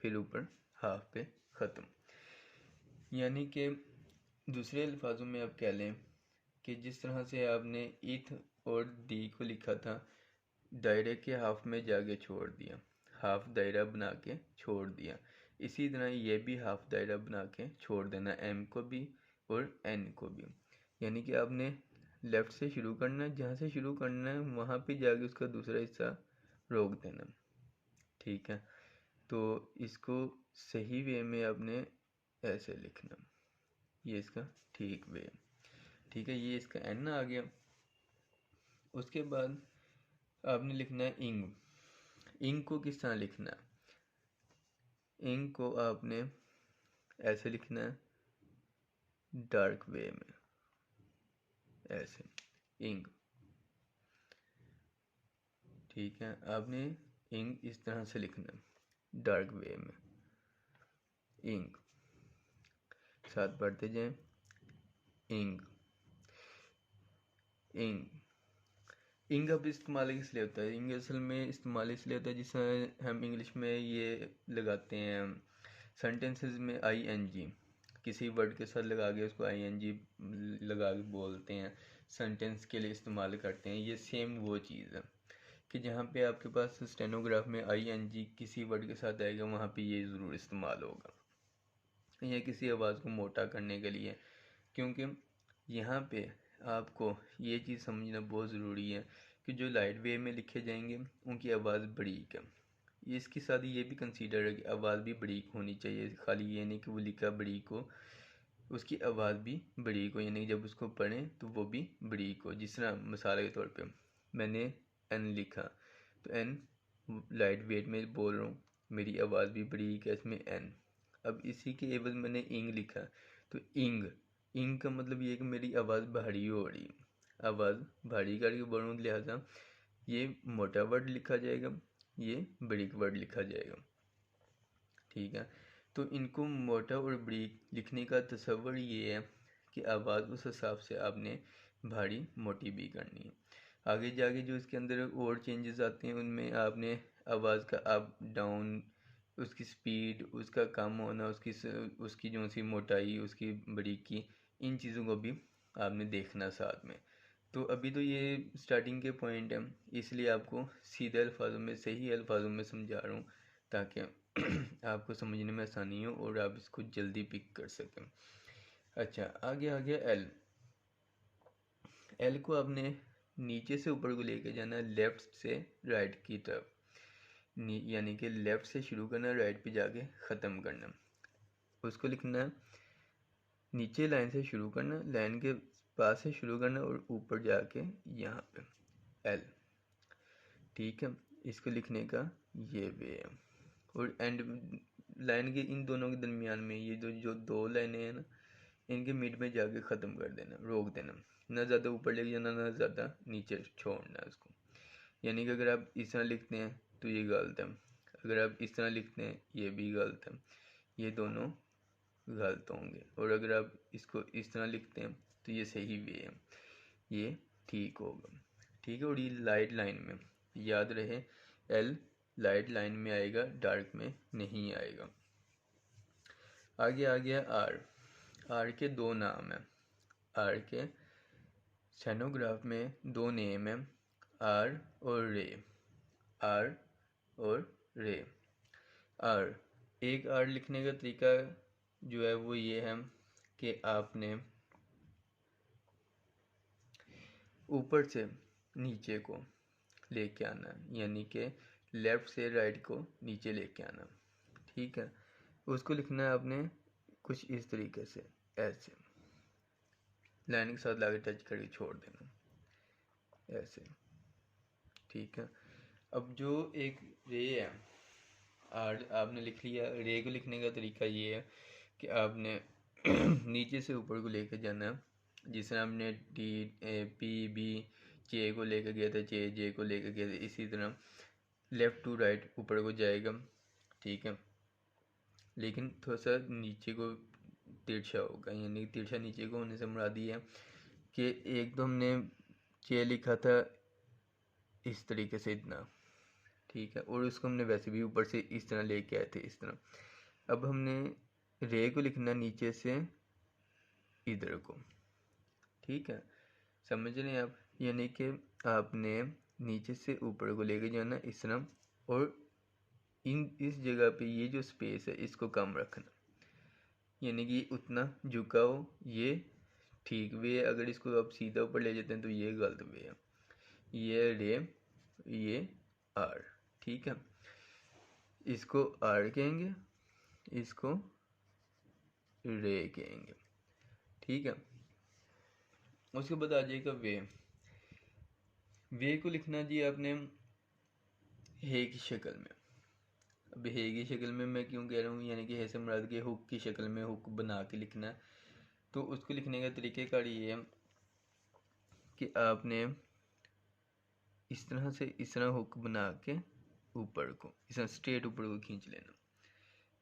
फिर ऊपर हाफ पे ख़त्म। यानी कि दूसरे अल्फाजों में आप कह लें कि जिस तरह से आपने ईथ और डी को लिखा था, दायरे के हाफ में जाके छोड़ दिया, हाफ दायरा बना के छोड़ दिया, इसी तरह ये भी हाफ दायरा बना के छोड़ देना, एम को भी और एन को भी। यानी कि आपने लेफ़्ट से शुरू करना है, जहाँ से शुरू करना है वहाँ पे जाके उसका दूसरा हिस्सा रोक देना, ठीक है। तो इसको सही वे में आपने ऐसे लिखना, ये इसका ठीक वे, ठीक है, ये इसका एन आ गया। उसके बाद आपने लिखना है इंग, इंग को किस तरह लिखना है, इंग को आपने ऐसे लिखना है, डार्क वे में, ऐसे इंग, ठीक है, आपने इंग इस तरह से लिखना है, डार्क वे में, इंग, साथ पढ़ते जाएं, इंग इंग। इंग अब इस्तेमाल किस लिए होता है, इंग असल में इस्तेमाल इसलिए होता है जिस हम इंग्लिश में ये लगाते हैं सेंटेंसेस में आई एन जी, किसी वर्ड के साथ लगा के उसको आई एन जी लगा के बोलते हैं, सेंटेंस के लिए इस्तेमाल करते हैं। ये सेम वो चीज़ है कि जहाँ पे आपके पास स्टेनोग्राफ में आई एन जी किसी वर्ड के साथ आएगा, वहाँ पे ये ज़रूर इस्तेमाल होगा, या किसी आवाज़ को मोटा करने के लिए, क्योंकि यहाँ पे आपको ये चीज़ समझना बहुत ज़रूरी है कि जो लाइट वे में लिखे जाएंगे उनकी आवाज़ बारीक है, इसके साथ ये भी कंसीडर है कि आवाज़ भी बारीक होनी चाहिए, खाली ये नहीं कि वो लिखा बारीक हो, उसकी आवाज़ भी बारीक हो, यानी कि जब उसको पढ़ें तो वो भी बारीक हो। जिस तरह मिसाल के तौर पे मैंने एन लिखा, तो एन लाइट वेट में बोल रहा हूँ, मेरी आवाज़ भी बारीक है इसमें एन। अब इसी के एवज मैंने इंग लिखा, तो इंग, इंग का मतलब ये है कि मेरी आवाज़ भारी हो रही है, आवाज़ भारी करके बोल रहा हूँ, लिहाजा ये मोटा वर्ड लिखा जाएगा, ये बारीक वर्ड लिखा जाएगा, ठीक है। तो इनको मोटा और बारीक लिखने का तसव्वुर ये है कि आवाज़ उस हिसाब से आपने भारी मोटी भी करनी है। आगे जाके जो इसके अंदर और चेंजेस आते हैं उनमें आपने आवाज़ का अप डाउन, उसकी स्पीड, उसका कम होना, उसकी जो सी मोटाई, उसकी बारीकी, इन चीज़ों को भी आपने देखना साथ में। तो अभी तो ये स्टार्टिंग के पॉइंट है, इसलिए आपको सीधे अल्फाजों में, सही अल्फाजों में समझा रहा हूँ ताकि आपको समझने में आसानी हो और आप इसको जल्दी पिक कर सकें। अच्छा, आगे आ गया एल, एल को आपने नीचे से ऊपर को लेके जाना, लेफ़्ट से राइट की तरफ, यानी कि लेफ़्ट से शुरू करना, राइट पे जाके ख़त्म करना। उसको लिखना है नीचे लाइन से शुरू करना, लाइन के पास से शुरू करना और ऊपर जाके यहाँ पे एल, ठीक है। इसको लिखने का ये वे है, और एंड लाइन के इन दोनों के दरमियान में ये जो दो लाइनें हैं ना, इनके मिड में जाके ख़त्म कर देना, रोक देना, ना ज़्यादा ऊपर लेके जाना ना ज़्यादा नीचे छोड़ना उसको, यानी कि अगर आप इस तरह लिखते हैं तो ये गलत है, अगर आप इस तरह लिखते हैं ये भी गलत है, ये दोनों गलत होंगे। और अगर आप इसको इस तरह लिखते हैं तो ये सही वे है, ये ठीक होगा। ठीक है। और ये लाइट लाइन में याद रहे, एल लाइट लाइन में आएगा, डार्क में नहीं आएगा। आगे आ गया आर। आर के दो नाम हैं, आर के स्टेनोग्राफ में दो नेम हैं, आर और रे। आर और रे। आर, एक आर लिखने का तरीका जो है वो ये है कि आपने ऊपर से नीचे को लेके आना, यानी कि लेफ़्ट से राइट को नीचे लेके आना। ठीक है। उसको लिखना है आपने कुछ इस तरीके से, ऐसे लाइन के साथ लाके टच करके छोड़ देना, ऐसे। ठीक है। अब जो एक रे है, आर आपने लिख लिया। रे को लिखने का तरीका ये है कि आपने नीचे से ऊपर को लेके जाना है, जिस तरह हमने टी पी बी जे को लेकर गया था, जे को लेकर गया था, इसी तरह लेफ़्ट टू राइट ऊपर को जाएगा। ठीक है। लेकिन थोड़ा सा नीचे को तिरछा होगा, यानी तिरछा नीचे को होने से मुराद ये है कि एक तो हमने जे लिखा था इस तरीके से इतना, ठीक है, और उसको हमने वैसे भी ऊपर से इस तरह लेके आए थे, इस तरह। अब हमने रे को लिखना नीचे से इधर को। ठीक है, समझ रहे हैं आप? यानी कि आपने नीचे से ऊपर को लेके जाना इस तरह, और इस जगह पे ये जो स्पेस है इसको कम रखना, यानी कि उतना झुका हो, ये ठीक वे है। अगर इसको आप सीधा ऊपर ले जाते हैं तो ये गलत वे है। ये रे, ये आर। ठीक है। इसको आर कहेंगे, इसको रे कहेंगे। ठीक है। उसके बाद आ जाएगा वे। वे को लिखना जी आपने हे की शक्ल में। अब हे की शक्ल में मैं क्यों कह रहा हूँ, यानी कि हे से मुराद के हुक की शक्ल में, हुक बना के लिखना है। तो उसको लिखने का तरीक़ेकार ये है कि आपने इस तरह से इस तरह हुक बना के ऊपर को इस तरह स्ट्रेट ऊपर को खींच लेना,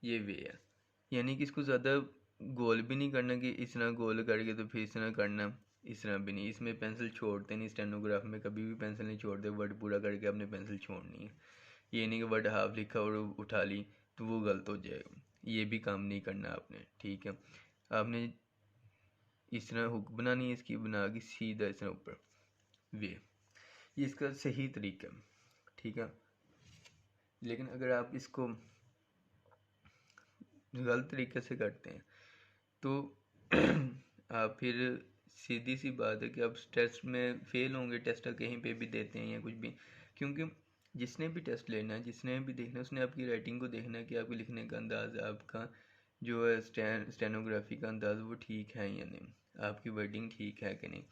ये वे है। यानी कि इसको ज़्यादा गोल भी नहीं करना कि इस तरह गोल करके तो फिर इस तरह करना, इस तरह भी नहीं। इसमें पेंसिल छोड़ते नहीं, स्टेनोग्राफ में कभी भी पेंसिल नहीं छोड़ते। वर्ड पूरा करके आपने पेंसिल छोड़नी है। ये नहीं कि वर्ड हाफ लिखा और उठा ली तो वो गलत हो जाएगा, ये भी काम नहीं करना आपने। ठीक है। आपने इस तरह हुक बनानी है, इसकी बना के सीधा इस तरह ऊपर, वे, ये इसका सही तरीका है। ठीक है। लेकिन अगर आप इसको गलत तरीके से करते हैं तो आप फिर सीधी सी बात है कि आप टेस्ट में फेल होंगे, टेस्ट कहीं पे भी देते हैं या कुछ भी, क्योंकि जिसने भी टेस्ट लेना है, जिसने भी देखना है, उसने आपकी राइटिंग को देखना है कि आपके लिखने का अंदाज़, आपका जो है स्टेनोग्राफी का अंदाज़ वो ठीक है या नहीं, आपकी वर्डिंग ठीक है कि नहीं।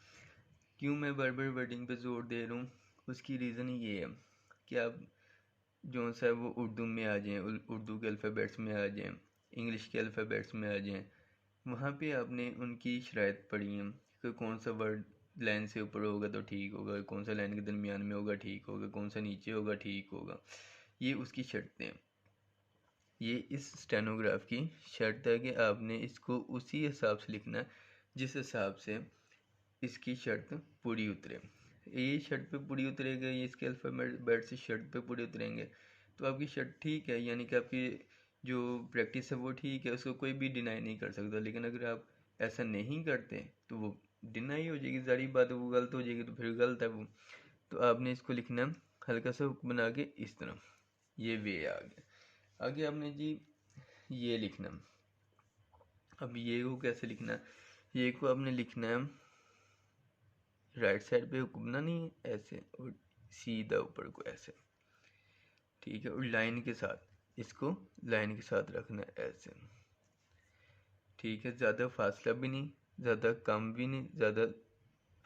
क्यों मैं बार बार वर्डिंग पे जोर दे रहा हूँ, उसकी रीज़न ये है कि आप जो सा वो उर्दू में आ जाएं, उर्दू के अल्फ़ाबेट्स में आ जाएं, इंग्लिश के अल्फ़ाबेट्स में आ जाएं, वहाँ पे आपने उनकी शराइत पढ़ी है कि कौन सा वर्ड लाइन से ऊपर होगा तो ठीक होगा, कौन सा लाइन के दरमियान में होगा ठीक होगा, कौन सा नीचे होगा ठीक होगा। ये उसकी शर्तें हैं, ये इस स्टेनोग्राफ की शर्त है कि आपने इसको उसी हिसाब से लिखना है जिस हिसाब से इसकी शर्त पूरी उतरे। ये शर्ट पे पूरी उतरेगा, ये इसके अल्फ़ाबेट से शर्ट पे पूरे उतरेंगे तो आपकी शर्ट ठीक है, यानी कि आपकी जो प्रैक्टिस है वो ठीक है, उसको कोई भी डिनाई नहीं कर सकता। लेकिन अगर आप ऐसा नहीं करते तो वो डिनाई हो जाएगी, सारी बात है, वो गलत हो जाएगी, तो फिर गलत है वो। तो आपने इसको लिखना हल्का सा हुक बना के इस तरह, ये वे आ गया। आगे आपने जी ये लिखना। अब ये को कैसे लिखना, ये को आपने लिखना है राइट साइड पे हुक बनानी है ऐसे, और सीधा ऊपर को ऐसे। ठीक है। और लाइन के साथ, इसको लाइन के साथ रखना है ऐसे। ठीक है। ज़्यादा फासला भी नहीं, ज़्यादा कम भी नहीं, ज़्यादा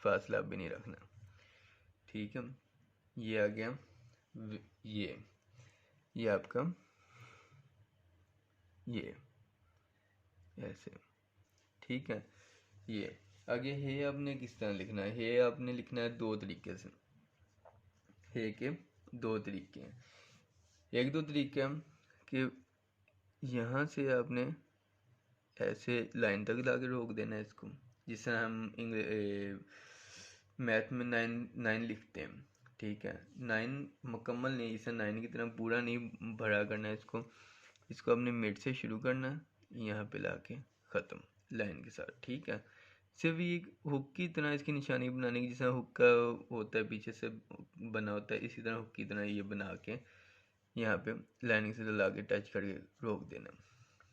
फासला भी नहीं रखना। ठीक है। ये आ गया ये आपका ये ऐसे। ठीक है। ये आगे हे आपने किस तरह लिखना है, हे आपने लिखना है दो तरीके से। हे के दो तरीके हैं। एक दो तरीके हैं कि यहाँ से आपने ऐसे लाइन तक ला के रोक देना है इसको, जिस तरह हम मैथ में 9 लिखते हैं, ठीक है। 9 मुकम्मल नहीं, इसे 9 की तरह पूरा नहीं भरा करना है इसको। इसको आपने मिड से शुरू करना है, यहाँ पे ला के ख़त्म लाइन के साथ, ठीक है। सिर्फ ये हुक की तरह इसकी निशानी बनाने की, जिस तरह हुक का होता है पीछे से बना होता है, इसी तरह हुक की तरह ये बना के यहाँ पे लाइन से ला के टच करके रोक देना,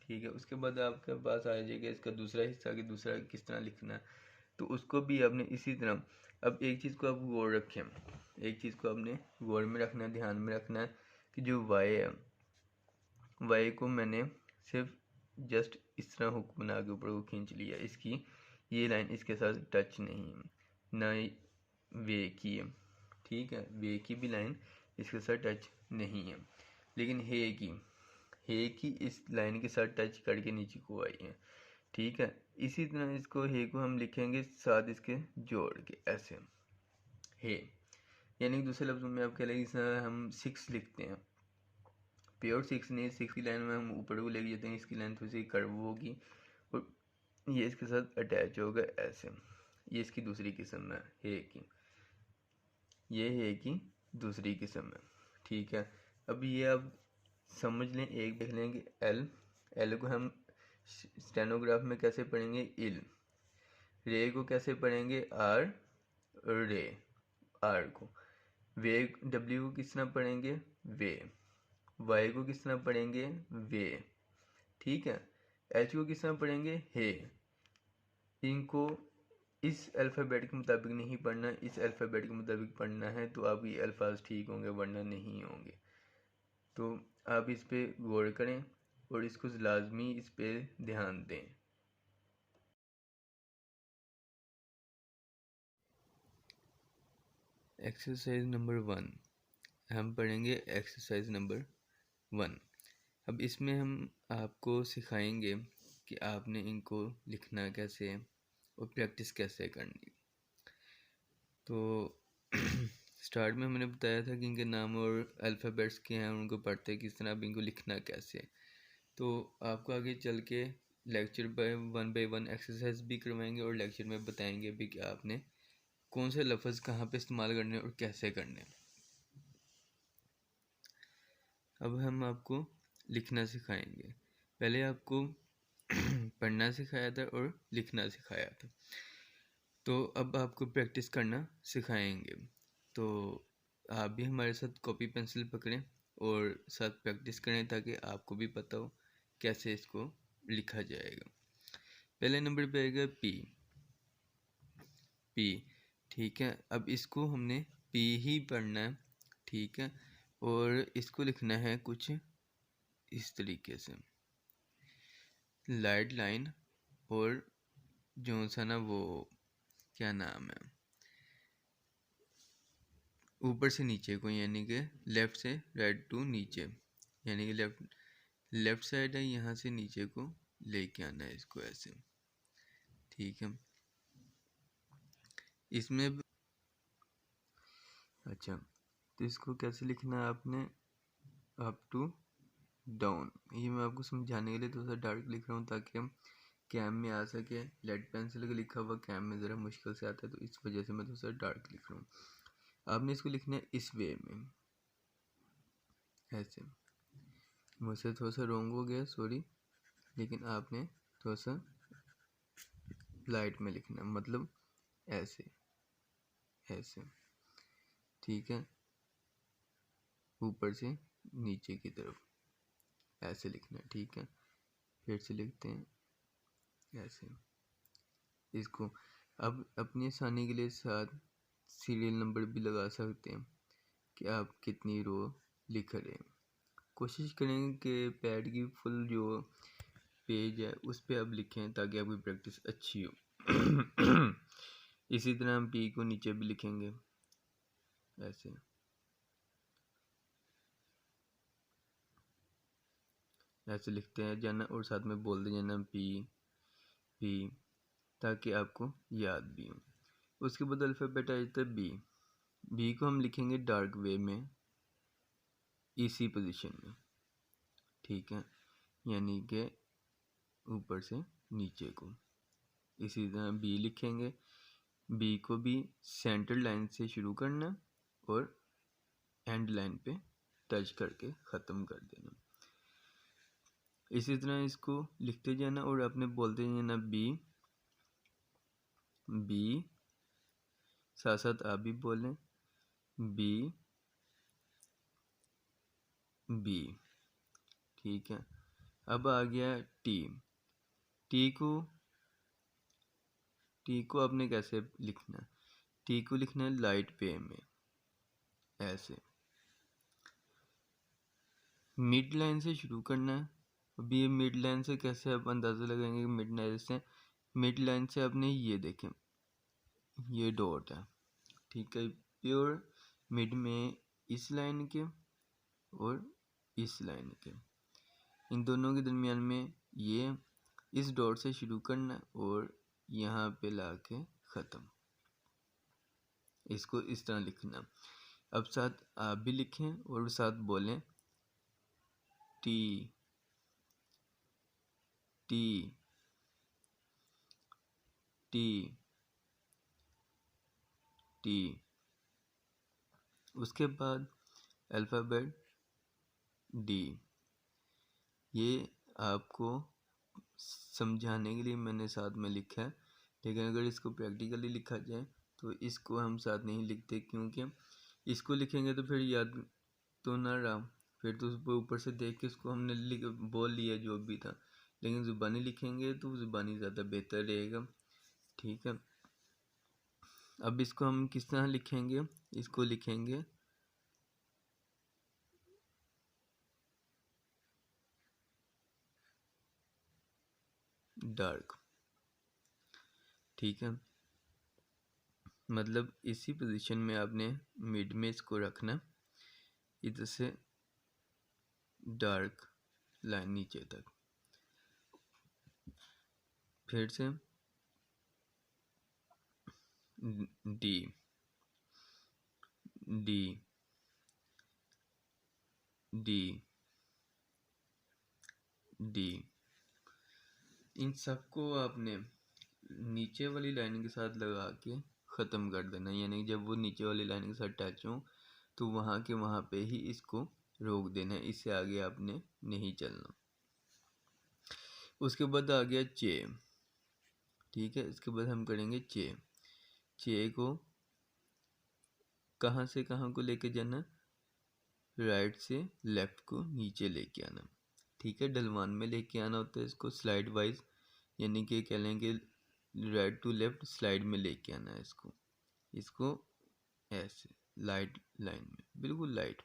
ठीक है। उसके बाद आपके पास आ जाएगा इसका दूसरा हिस्सा कि दूसरा किस तरह लिखना है, तो उसको भी आपने इसी तरह। अब एक चीज़ को आप गौर रखें, एक चीज़ को आपने गौर में रखना है, ध्यान में रखना है कि जो वाई है, वाई को मैंने सिर्फ जस्ट इस तरह हुक बना के ऊपर को खींच लिया, इसकी ये लाइन इसके साथ टच नहीं है, ना वे की है, ठीक है। वे की भी लाइन इसके साथ टच नहीं है, लेकिन हे की इस लाइन के साथ टच करके नीचे को आई है, ठीक है। इसी तरह इसको हे को हम लिखेंगे साथ इसके जोड़ के ऐसे हे, यानी दूसरे लफ्ज़ों में आप कह लेंगे हम 6 लिखते हैं, प्योर 6 नहीं, 6 की लाइन में हम ऊपर को लेके जाते हैं, इसकी लाइन थोड़ी सी कर्व होगी और ये इसके साथ अटैच होगा ऐसे। ये इसकी दूसरी किस्म है हे की, ये हे की दूसरी किस्म है, ठीक है। अब ये आप समझ लें, एक देख लें कि एल को हम स्टेनोग्राफ में कैसे पढ़ेंगे, इल। रे को कैसे पढ़ेंगे, आर, रे, आर को। वे, डब्ल्यू को किस तरह पढ़ेंगे, वे। वाई को किस तरह पढ़ेंगे, वे, ठीक है। एच को किस तरह पढ़ेंगे, हे। इनको इस अल्फ़ाबेट के मुताबिक नहीं पढ़ना, इस अल्फ़ाबेट के मुताबिक पढ़ना है, तो आप ये अल्फाज ठीक होंगे वरना नहीं होंगे। तो आप इस पे गौर करें और इसको लाजमी इस पे ध्यान दें। एक्सरसाइज नंबर 1 हम पढ़ेंगे, एक्सरसाइज नंबर 1। अब इसमें हम आपको सिखाएंगे कि आपने इनको लिखना कैसे है और प्रैक्टिस कैसे करनी। तो स्टार्ट में मैंने बताया था कि इनके नाम और अल्फ़ाबेट्स के हैं, उनको पढ़ते किस तरह, अब इनको लिखना कैसे। तो आपको आगे चल के लेक्चर बाय वन एक्सरसाइज भी करवाएंगे और लेक्चर में बताएंगे भी कि आपने कौन से लफ्ज़ कहाँ पे इस्तेमाल करने और कैसे करने। अब हम आपको लिखना सिखाएंगे। पहले आपको पढ़ना सिखाया था और लिखना सिखाया था, तो अब आपको प्रैक्टिस करना सिखाएंगे। तो आप भी हमारे साथ कॉपी पेंसिल पकड़ें और साथ प्रैक्टिस करें ताकि आपको भी पता हो कैसे इसको लिखा जाएगा। पहले नंबर पे आएगा पी, पी, ठीक है। अब इसको हमने पी ही पढ़ना है, ठीक है। और इसको लिखना है कुछ इस तरीके से, लाइट लाइन और जो सा ना वो क्या नाम है, ऊपर से नीचे को, यानी कि लेफ़्ट से राइट टू नीचे, यानी कि लेफ़्ट साइड है, यहाँ से नीचे को लेके आना है इसको ऐसे, ठीक है। इसमें अच्छा, तो इसको कैसे लिखना है आपने, अप टू डाउन। ये मैं आपको समझाने के लिए थोड़ा सा डार्क लिख रहा हूँ ताकि हम कैम में आ सके। लेड पेंसिल का लिखा हुआ कैम में ज़रा मुश्किल से आता है, तो इस वजह से मैं थोड़ा सा डार्क लिख रहा हूँ। आपने इसको लिखना है इस वे में ऐसे। मुझसे थोड़ा सा रॉन्ग हो गया, सॉरी, लेकिन आपने थोड़ा सा लाइट में लिखना, मतलब ऐसे ऐसे, ठीक है। ऊपर से नीचे की तरफ ऐसे लिखना है, ठीक है। फिर से लिखते हैं ऐसे इसको। अब अपनी आसानी के लिए साथ सीरियल नंबर भी लगा सकते हैं कि आप कितनी रो लिख रहे हैं। कोशिश करें कि पैड की फुल जो पेज है उस पर आप लिखें ताकि आपकी प्रैक्टिस अच्छी हो। इसी तरह हम पी को नीचे भी लिखेंगे ऐसे, ऐसे लिखते हैं जाना और साथ में बोलते जाना पी पी, ताकि आपको याद भी हो। उसके बाद अल्फ़ाबेट आ जाता है बी, बी को हम लिखेंगे डार्क वे में, इसी पोजीशन में, ठीक है, यानी कि ऊपर से नीचे को। इसी तरह बी लिखेंगे, बी को भी सेंटर लाइन से शुरू करना और एंड लाइन पे टच करके ख़त्म कर देना। इसी तरह इसको लिखते जाना और अपने बोलते जाना बी, बी, साथ साथ आप भी बोलें बी, बी, ठीक है। अब आ गया टी। टी को आपने कैसे लिखना है? टी को लिखना है लाइट वे में, ऐसे मिड लाइन से शुरू करना है। अभी ये मिड लाइन से कैसे आप अंदाज़ा लगाएंगे कि मिड लाइन से आपने ये देखें, ये डॉट है, ठीक है, प्योर मिड में इस लाइन के और इस लाइन के, इन दोनों के दरमियान में ये इस डॉट से शुरू करना और यहाँ पे लाके ख़त्म। इसको इस तरह लिखना। अब साथ आप भी लिखें और साथ बोलें टी, टी, टी, टी। उसके बाद अल्फ़ाबेट डी। ये आपको समझाने के लिए मैंने साथ में लिखा है, लेकिन अगर इसको प्रैक्टिकली लिखा जाए तो इसको हम साथ नहीं लिखते, क्योंकि इसको लिखेंगे तो फिर याद तो ना रहा, फिर तो उसको ऊपर से देख के इसको हमने बोल लिया जो भी था, लेकिन ज़ुबानी लिखेंगे तो ज़ुबानी ज़्यादा बेहतर रहेगा, ठीक है। अब इसको हम किस तरह लिखेंगे? इसको लिखेंगे डार्क, ठीक है, मतलब इसी पोजीशन में आपने मिड में इसको रखना, इधर से डार्क लाइन नीचे तक, फिर से डी, डी, डी, डी। इन सबको आपने नीचे वाली लाइन के साथ लगा के ख़त्म कर देना, यानी जब वो नीचे वाली लाइन के साथ टच हो तो वहाँ के वहाँ पे ही इसको रोक देना है, इससे आगे आपने नहीं चलना। उसके बाद आ गया चे, ठीक है। इसके बाद हम करेंगे चे। चे को कहाँ से कहाँ को लेके जाना? राइट से लेफ़्ट को नीचे लेके आना, ठीक है। ढलवान में लेके आना होता है इसको स्लाइड वाइज, यानी कि कह लेंगे राइट टू लेफ़्ट स्लाइड में लेके आना है इसको ऐसे लाइट लाइन में, बिल्कुल लाइट।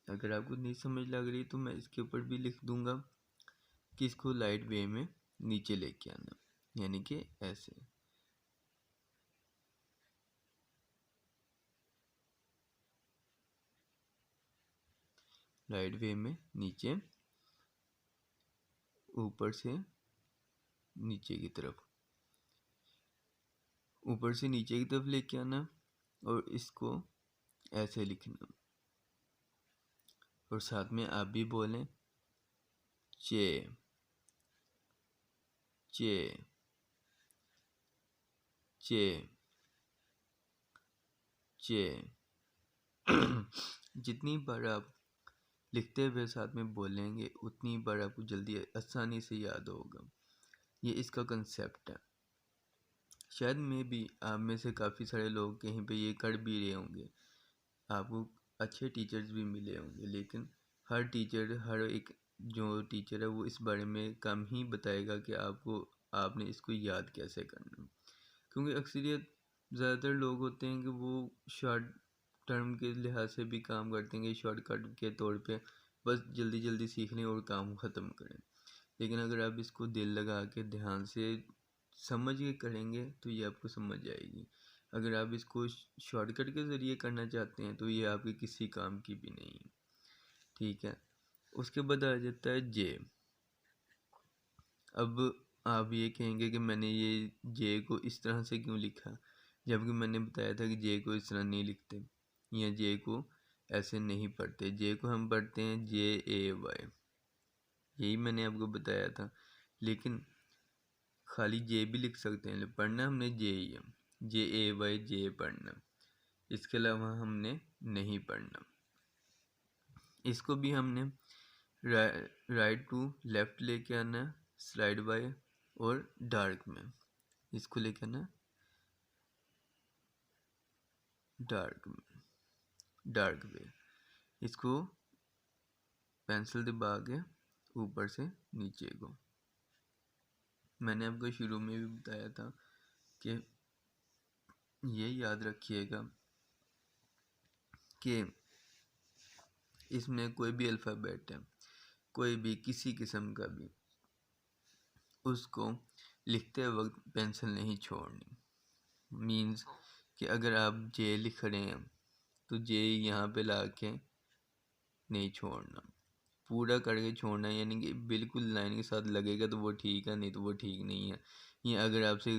अगर आपको नहीं समझ लग रही तो मैं इसके ऊपर भी लिख दूंगा कि इसको लाइट वे में नीचे लेके आना, यानी कि ऐसे लाइट वे में नीचे, ऊपर से नीचे की तरफ, ऊपर से नीचे की तरफ लेके आना और इसको ऐसे लिखना, और साथ में आप भी बोलें चे, चे, चे, चे। जितनी बार आप लिखते हुए साथ में बोलेंगे उतनी बार आपको जल्दी आसानी से याद होगा, ये इसका कंसेप्ट है। शायद में भी आप में से काफ़ी सारे लोग कहीं पे ये कर भी रहे होंगे, आपको अच्छे टीचर्स भी मिले होंगे, लेकिन हर एक जो टीचर है वो इस बारे में कम ही बताएगा कि आपने इसको याद कैसे करना, क्योंकि अक्सरियत ज़्यादातर लोग होते हैं कि वो शॉर्ट टर्म के लिहाज से भी काम करते हैं कि शॉर्टकट के तौर पे बस जल्दी जल्दी सीख लें और काम ख़त्म करें, लेकिन अगर आप इसको दिल लगा के ध्यान से समझ के करेंगे तो ये आपको समझ आएगी। अगर आप इसको शॉर्टकट के ज़रिए करना चाहते हैं तो ये आपके किसी काम की भी नहीं है, ठीक है। उसके बाद आ जाता है जे। अब आप ये कहेंगे कि मैंने ये जे को इस तरह से क्यों लिखा, जबकि मैंने बताया था कि जे को इस तरह नहीं लिखते या जे को ऐसे नहीं पढ़ते। जे को हम पढ़ते हैं JAY, यही मैंने आपको बताया था। लेकिन खाली जे भी लिख सकते हैं, पढ़ना हमने जे ही है, JAY, जे पढ़ना, इसके अलावा हमने नहीं पढ़ना। इसको भी हमने राइट टू लेफ्ट लेके आना है, स्लाइड बाय और डार्क में, इसको लेके आना डार्क में, इसको पेंसिल दबा के ऊपर से नीचे को। मैंने आपको शुरू में भी बताया था कि ये याद रखिएगा कि इसमें कोई भी अल्फ़ाबेट है, कोई भी किसी किस्म का भी, उसको लिखते वक्त पेंसिल नहीं छोड़नी। मीन्स कि अगर आप जे लिख रहे हैं तो जे यहाँ पे ला के नहीं छोड़ना, पूरा करके छोड़ना है, यानी कि बिल्कुल लाइन के साथ लगेगा तो वो ठीक है, नहीं तो वो ठीक नहीं है। या अगर आपसे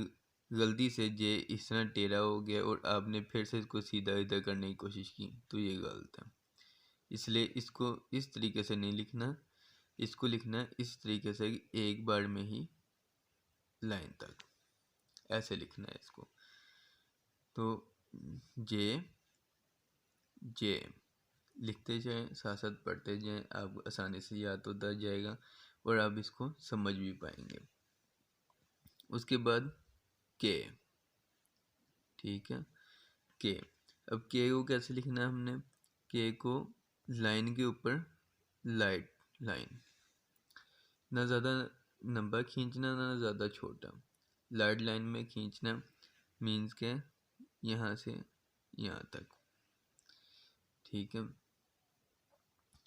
गलती से जे इस तरह टेढ़ा हो गया और आपने फिर से इसको सीधा इधर करने की कोशिश की तो ये गलत है। इसलिए इसको इस तरीके से नहीं लिखना, इसको लिखना है इस तरीके से एक बार में ही लाइन तक, ऐसे लिखना है इसको। तो जे लिखते जाएं, साथ साथ पढ़ते जाएं, आपको आसानी से याद होता जाएगा और आप इसको समझ भी पाएंगे। उसके बाद के, ठीक है, के। अब के को कैसे लिखना है हमने? के को लाइन के ऊपर लाइन, ना ज़्यादा लंबा खींचना ना ज़्यादा छोटा, लाइट लाइन में खींचना, मीन्स के यहाँ से यहाँ तक, ठीक है।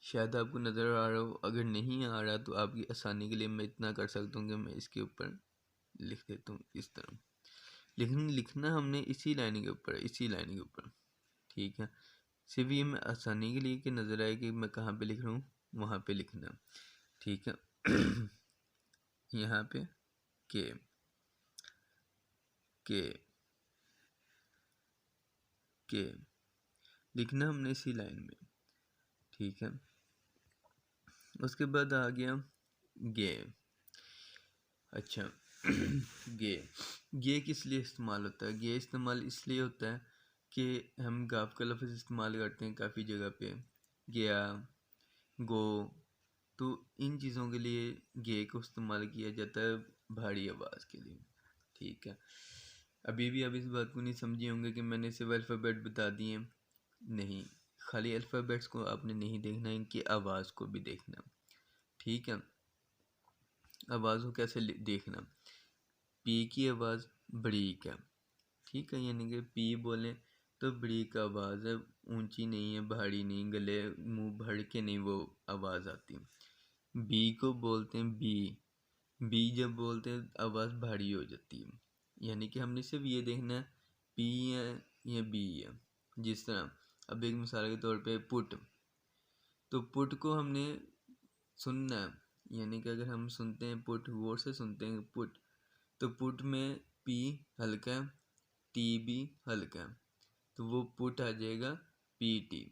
शायद आपको नज़र आ रहा हो, अगर नहीं आ रहा तो आपकी आसानी के लिए मैं इतना कर सकता हूँ कि मैं इसके ऊपर लिख देता हूँ इस तरह। लेकिन लिखना हमने इसी लाइन के ऊपर, ठीक है। सिर्फ ये मैं आसानी के लिए कि नज़र आए कि मैं कहाँ पे लिख रहा हूँ, वहाँ पे लिखना, ठीक है। यहाँ पे के लिखना हमने इसी लाइन में, ठीक है। उसके बाद आ गया गे। अच्छा गे किस लिए इस्तेमाल होता है? गे इस्तेमाल इसलिए होता है कि हम गाफ का लफ्ज़ इस्तेमाल करते हैं काफ़ी जगह पे, गया, गो, तो इन चीज़ों के लिए गे को इस्तेमाल किया जाता है भारी आवाज़ के लिए, ठीक है। अभी भी आप इस बात को नहीं समझे होंगे कि मैंने सिर्फ अल्फ़ाबेट बता दिए, नहीं, खाली अल्फ़ाबेट्स को आपने नहीं देखना, इनकी आवाज़ को भी देखना, ठीक है। आवाज़ को कैसे देखना? पी की आवाज़ बरीक है, ठीक है, यानी कि पी बोलें तो बरीक आवाज़ है, ऊंची नहीं है, भारी नहीं, गले मुंह भर के नहीं वो आवाज़ आती। बी को बोलते हैं बी जब बोलते हैं आवाज़ भारी हो जाती है, यानी कि हमने सिर्फ ये देखना है पी है या बी है। जिस तरह अब एक मिसाल के तौर पे पुट, तो पुट को हमने सुनना है, यानी कि अगर हम सुनते हैं पुट, गौर से सुनते हैं पुट, तो पुट में पी हल्का है, टी भी हल्का है, तो वो पुट आ जाएगा PT,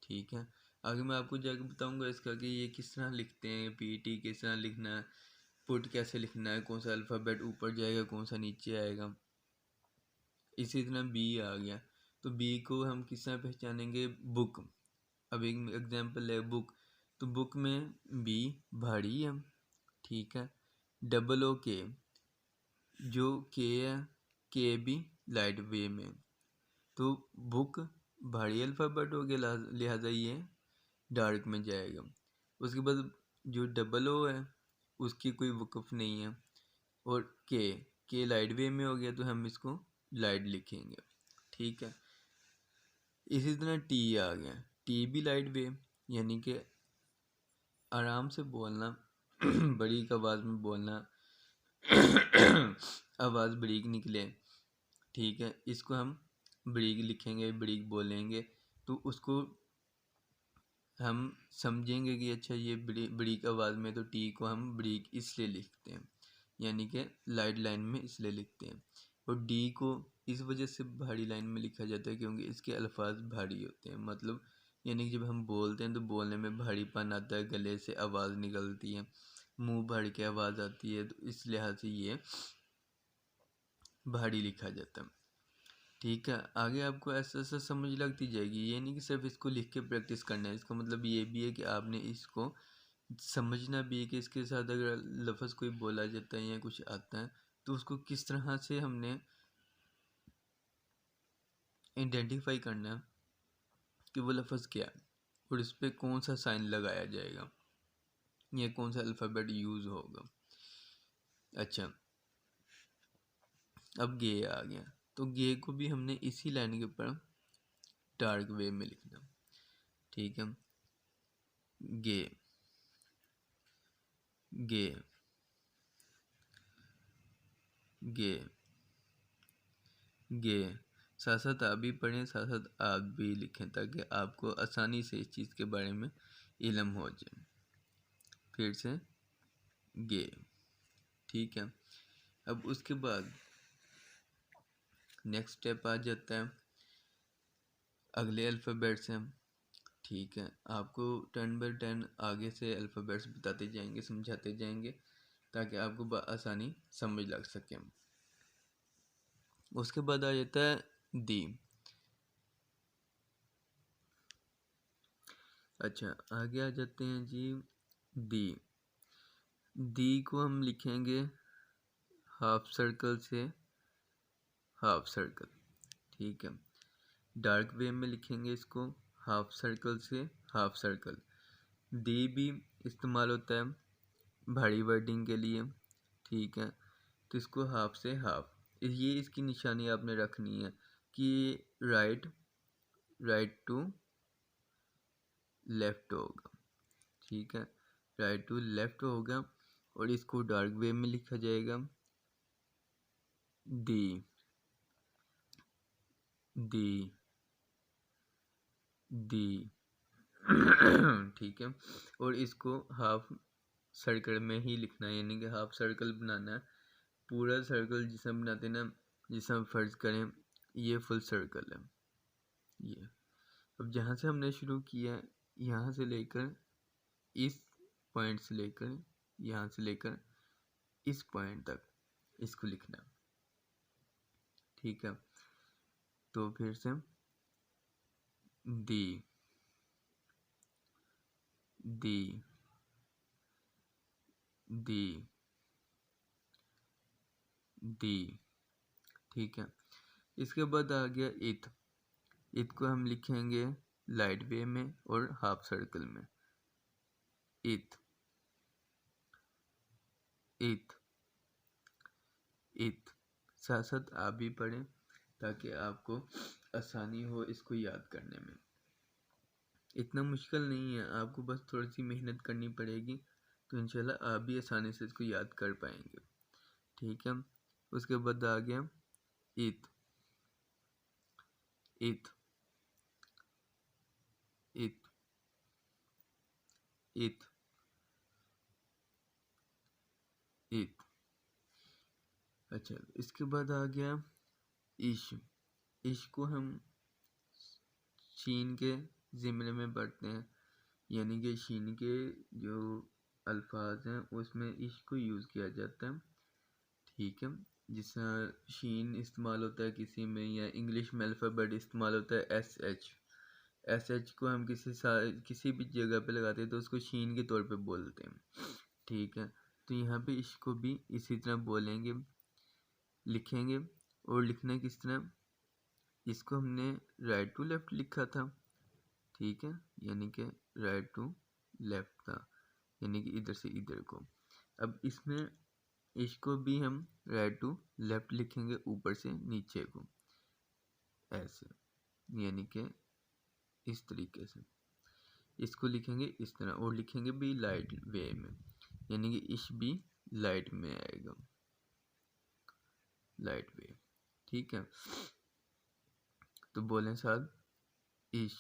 ठीक है। आगे मैं आपको जाकर बताऊंगा इसका कि ये किस तरह लिखते हैं, PT किस तरह लिखना है, पुट कैसे लिखना है, कौन सा अल्फ़ाबेट ऊपर जाएगा कौन सा नीचे आएगा। इसी तरह बी आ गया, तो बी को हम किस तरह पहचानेंगे? बुक। अब एक एग्जांपल है बुक, तो बुक में बी भारी है, ठीक है। डबल ओ के, जो के है, के भी लाइट वे में, तो बुक भारी अल्फ़ाबेट हो गया, लिहाजा ये डार्क में जाएगा। उसके बाद जो डबल ओ है उसकी कोई वक़्फ़ नहीं है, और के लाइट वे में हो गया तो हम इसको लाइट लिखेंगे, ठीक है। इसी तरह टी आ गया, टी भी लाइट वे, यानी कि आराम से बोलना, बरीक आवाज़ में बोलना, आवाज़ बरीक निकले, ठीक है। इसको हम बरीक लिखेंगे, बरीक बोलेंगे, तो उसको हम समझेंगे कि अच्छा ये बरीक आवाज़ में, तो टी को हम बरीक इसलिए लिखते हैं, यानी कि लाइट लाइन में इसलिए लिखते हैं। और डी को इस वजह से भारी लाइन में लिखा जाता है क्योंकि इसके अल्फाज भारी होते हैं। मतलब यानी कि जब हम बोलते हैं तो बोलने में भारीपन आता है, गले से आवाज़ निकलती है, मुंह भर के आवाज़ आती है, तो इस लिहाज से ये भारी लिखा जाता है। ठीक है, आगे आपको ऐसा ऐसा समझ लगती जाएगी। ये नहीं कि सिर्फ इसको लिख के प्रैक्टिस करना है, इसका मतलब ये भी है कि आपने इसको समझना भी है कि इसके साथ अगर लफ्ज़ कोई बोला जाता है या कुछ आता है तो उसको किस तरह से हमने आइडेंटिफाई करना है कि वो लफ्ज़ क्या है और इस पर कौन सा साइन लगाया जाएगा या कौन सा अल्फ़ाबेट यूज़ होगा। अच्छा, अब गे आ गया, तो गे को भी हमने इसी लाइन के ऊपर डार्क वे में लिखना। ठीक है, गे गे गे गे, साथ साथ आप भी पढ़ें, साथ साथ आप भी लिखें ताकि आपको आसानी से इस चीज़ के बारे में इल्म हो जाए। फिर से गे। ठीक है, अब उसके बाद नेक्स्ट स्टेप आ जाता है अगले अल्फ़ाबेट से। ठीक है, आपको 10 बाय 10 आगे से अल्फ़ाबेट्स बताते जाएंगे, समझाते जाएंगे ताकि आपको आसानी समझ लग सके। उसके बाद आ जाता है दी। अच्छा, आगे आ जाते हैं जी दी। दी को हम लिखेंगे हाफ सर्कल से हाफ सर्कल। ठीक है, डार्क वे में लिखेंगे इसको हाफ सर्कल से हाफ सर्कल। दी भी इस्तेमाल होता है भारी वर्डिंग के लिए। ठीक है, तो इसको हाफ से हाफ, ये इसकी निशानी आपने रखनी है कि राइट टू लेफ्ट होगा। ठीक है, राइट टू लेफ्ट होगा और इसको डार्क वे में लिखा जाएगा दी दी दी। ठीक है, और इसको हाफ सर्कल में ही लिखना है, यानी कि हाफ सर्कल बनाना है। पूरा सर्कल जिसे हम बनाते हैं ना, जिसे हम फर्ज करें ये फुल सर्कल है ये। अब जहाँ से हमने शुरू किया है, यहाँ से लेकर इस पॉइंट से लेकर यहाँ से लेकर इस पॉइंट तक इसको लिखना। ठीक है, तो फिर से दी दी दी दी। ठीक है, इसके बाद आ गया इथ। इथ को हम लिखेंगे लाइट वे में और हाफ सर्कल में। इथ इथ इथ, साथ साथ आप भी पढ़ें ताकि आपको आसानी हो इसको याद करने में। इतना मुश्किल नहीं है, आपको बस थोड़ी सी मेहनत करनी पड़ेगी तो इंशाल्लाह आप भी आसानी से इसको याद कर पाएंगे। ठीक है, उसके बाद आ गया इथ इथ इथ इथ इथ। अच्छा, इसके बाद आ गया इश। इश को हम शीन के ज़िमरे में पढ़ते हैं, यानी कि शीन के जो अल्फाज हैं उसमें इश को यूज़ किया जाता है। ठीक है, जिस शीन इस्तेमाल होता है किसी में, या इंग्लिश में अल्फ़ाबेट इस्तेमाल होता है एस एच को हम किसी भी जगह पे लगाते हैं तो उसको शीन के तौर पे बोलते हैं। ठीक है, तो यहाँ पे इसको भी इसी तरह बोलेंगे, लिखेंगे। और लिखना किस तरह, इसको हमने राइट टू लेफ्ट लिखा था। ठीक है, यानी कि राइट टू लेफ्ट था, यानी कि इधर से इधर को। अब इसमें इसको भी हम राइट टू लेफ्ट लिखेंगे, ऊपर से नीचे को ऐसे, यानी कि इस तरीके से इसको लिखेंगे इस तरह। और लिखेंगे भी लाइट वे में, यानी कि इश भी लाइट में आएगा, लाइट वे। ठीक है, तो बोलें साथ, इश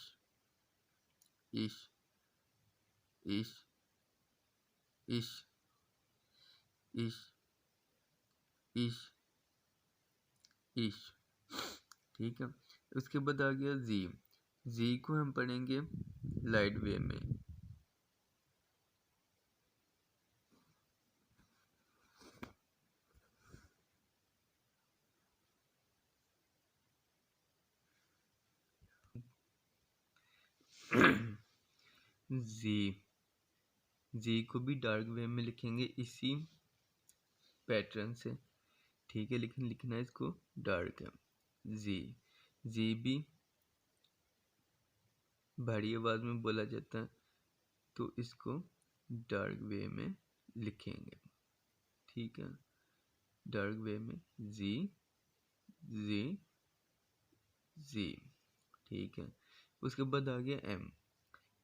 इश इश इश इश इश इश। ठीक है। उसके बाद आ गया जी। जी को हम पढ़ेंगे लाइट वे में। जी को भी डार्क वे में लिखेंगे इसी पैटर्न से, ठीक है, लेकिन लिखना है इसको डार्क है। जी भी भारी आवाज में बोला जाता है, तो इसको डार्क वे में लिखेंगे, ठीक है, डार्क वे में जी जी जी, ठीक है। उसके बाद आ गया एम।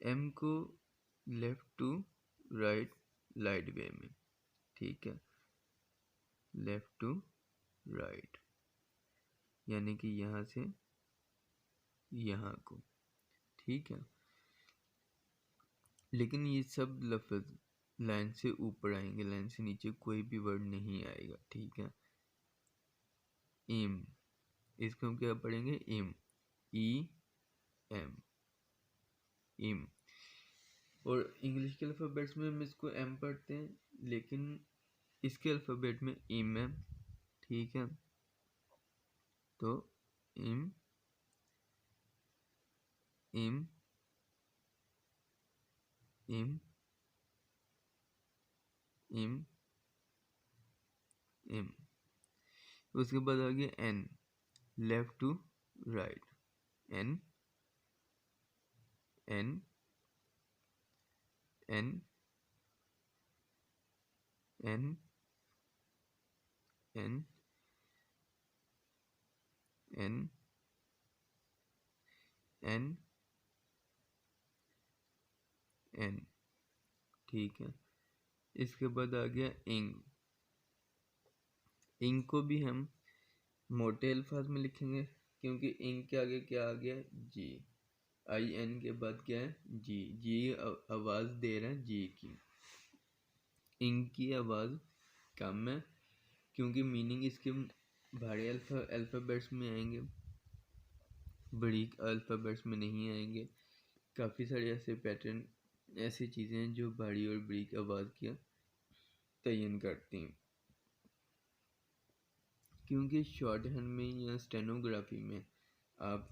एम को लेफ्ट टू राइट लाइट वे में, ठीक है, लेफ्ट टू राइट, यानी कि यहाँ से यहाँ को, ठीक है। लेकिन ये सब लफ्ज लाइन से ऊपर आएंगे, लाइन से नीचे कोई भी वर्ड नहीं आएगा, ठीक है। इम, इसको हम क्या पढ़ेंगे, इम, ई एम, इम। और इंग्लिश के अल्फ़ाबेट्स में हम इसको एम पढ़ते हैं, लेकिन इसके अल्फ़ाबेट में इम है, ठीक है। तो इम इम इम इम इम। उसके बाद आ गया N, left to right, N N N N N N N N, ठीक है। इसके बाद आ गया इंग। इंग को भी हम मोटे अल्फाज में लिखेंगे, क्योंकि इंग के आगे क्या आ गया, जी। आई एन के बाद क्या है, जी। जी आवाज दे रहा है जी की। इंग की आवाज कम है, क्योंकि मीनिंग इसके भारी अल्फाबेट्स में आएंगे, बड़ी अल्फाबेट्स में नहीं आएंगे। काफ़ी सारे ऐसे पैटर्न, ऐसी चीज़ें हैं जो भारी और बरीक आवाज़ की तयन करती हैं। क्योंकि शॉर्ट हैंड में या स्टेनोग्राफी में आप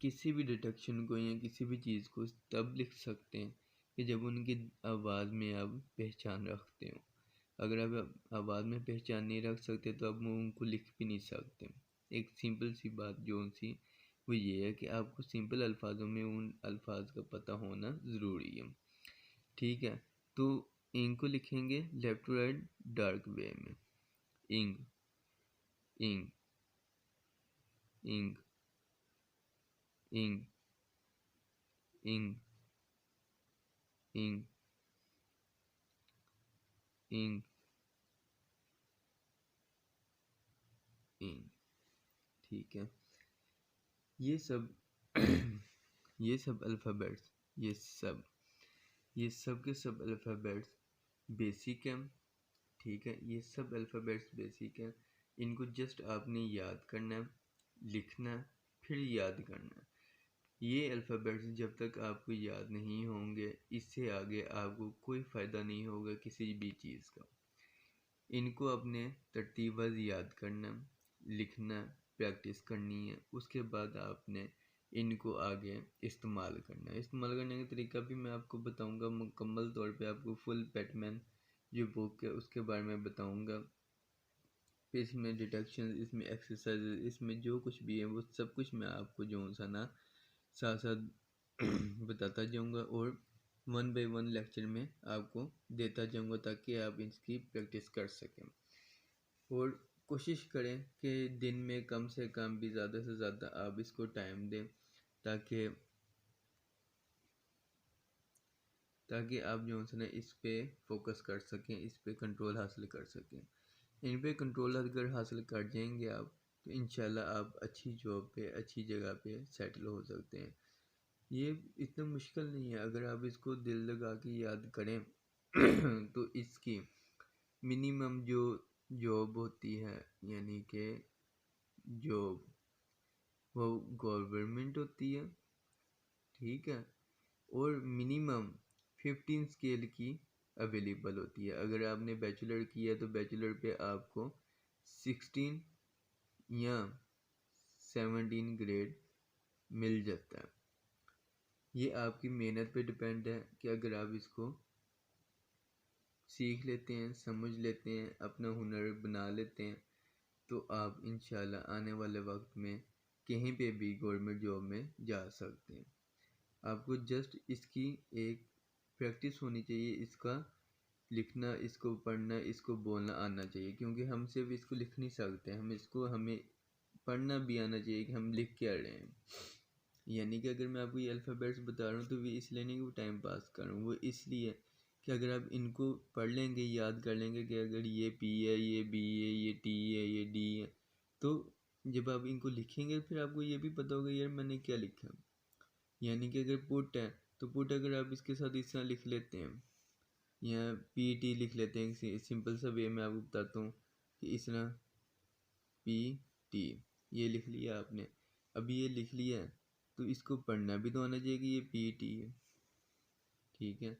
किसी भी डिटेक्शन को या किसी भी चीज़ को तब लिख सकते हैं कि जब उनकी आवाज़ में आप पहचान रखते हो। अगर आप आवाज़ में पहचान नहीं रख सकते तो आप उनको लिख भी नहीं सकते। एक सिंपल सी बात जो सी वो ये है कि आपको सिंपल अल्फाजों में उन अल्फाज का पता होना ज़रूरी है, ठीक है। तो इंग को लिखेंगे left to right dark way में, इंग इंग इंग इंग इंग इंग इंग इंग, ठीक है। ये सब ये सब अल्फ़ाबेट्स, ये सब के सब अल्फ़ाबेट्स बेसिक हैं, ठीक है। ये सब अल्फ़ाबेट्स बेसिक हैं, इनको जस्ट आपने याद करना है, लिखना है, फिर याद करना है। ये अल्फ़ाबेट्स जब तक आपको याद नहीं होंगे, इससे आगे आपको कोई फ़ायदा नहीं होगा किसी भी चीज़ का। इनको अपने तरतीबवार याद करना, लिखना, प्रैक्टिस करनी है। उसके बाद आपने इनको आगे इस्तेमाल करना है। इस्तेमाल करने का तरीका भी मैं आपको बताऊंगा मुकम्मल तौर पे, आपको फुल पैटमैन जो बुक है उसके बारे में बताऊंगा। फिर इसमें डिटेक्शन, इसमें एक्सरसाइज, इसमें जो कुछ भी है वो सब कुछ मैं आपको जो सा ना साथ साथ बताता जाऊंगा और 1 बाय 1 लेक्चर में आपको देता जाऊंगा, ताकि आप इसकी प्रैक्टिस कर सकें। और कोशिश करें कि दिन में कम से कम भी ज़्यादा से ज़्यादा आप इसको टाइम दें, ताकि आप जो है ना इस पे फोकस कर सकें, इस पे कंट्रोल हासिल कर सकें। इन पे कंट्रोल अगर हासिल कर जाएंगे आप, तो इंशाल्लाह आप अच्छी जॉब पे, अच्छी जगह पे सेटल हो सकते हैं। ये इतना मुश्किल नहीं है, अगर आप इसको दिल लगा के याद करें तो इसकी मिनिमम जो जॉब होती है, यानी कि जॉब वो गवर्नमेंट होती है, ठीक है, और मिनिमम 15 स्केल की अवेलेबल होती है। अगर आपने बैचलर किया तो बैचलर पे आपको 16 या 17 ग्रेड मिल जाता है। ये आपकी मेहनत पे डिपेंड है कि अगर आप इसको सीख लेते हैं, समझ लेते हैं, अपना हुनर बना लेते हैं, तो आप इंशाल्लाह आने वाले वक्त में कहीं पे भी गवर्नमेंट जॉब में जा सकते हैं। आपको जस्ट इसकी एक प्रैक्टिस होनी चाहिए, इसका लिखना, इसको पढ़ना, इसको बोलना आना चाहिए, क्योंकि हम सिर्फ इसको लिख नहीं सकते, हमें पढ़ना भी आना चाहिए कि हम लिख क्या रहे हैं। यानी कि अगर मैं आपको ये अल्फ़ाबेट्स बता रहा हूँ तो भी इसलिए नहीं कि वो टाइम पास कर रहा हूँ, वो इसलिए कि अगर आप इनको पढ़ लेंगे, याद कर लेंगे कि अगर ये पी है, ये बी है, ये टी है, ये डी है, तो जब आप इनको लिखेंगे फिर आपको ये भी पता होगा यार मैंने क्या लिखा। यानी कि अगर पुट है तो पुट अगर आप इसके साथ इस तरह लिख लेते हैं या पी टी लिख लेते हैं, सिंपल सा वे में आपको बताता हूँ कि इस तरह पी टी ये लिख लिया आपने। अभी ये लिख लिया है तो इसको पढ़ना भी तो आना चाहिए कि ये पी टी है, ठीक है।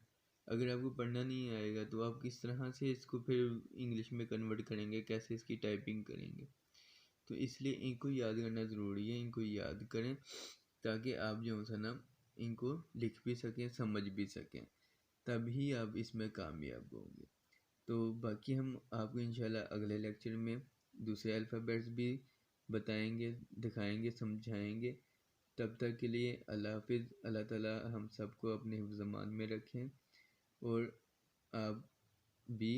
अगर आपको पढ़ना नहीं आएगा तो आप किस तरह से इसको फिर इंग्लिश में कन्वर्ट करेंगे, कैसे इसकी टाइपिंग करेंगे। तो इसलिए इनको याद करना ज़रूरी है, इनको याद करें ताकि आप जो है ना इनको लिख भी सकें, समझ भी सकें, तभी आप इसमें कामयाब होंगे। तो बाकी हम आपको इंशाल्लाह अगले लेक्चर में दूसरे अल्फ़ाबेट्स भी बताएंगे, दिखाएंगे, समझाएंगे। तब तक के लिए अल्लाह हाफिज़। अल्लाह ताला हम सबको अपने हिफ्ज़-ए-मान में रखें और आप भी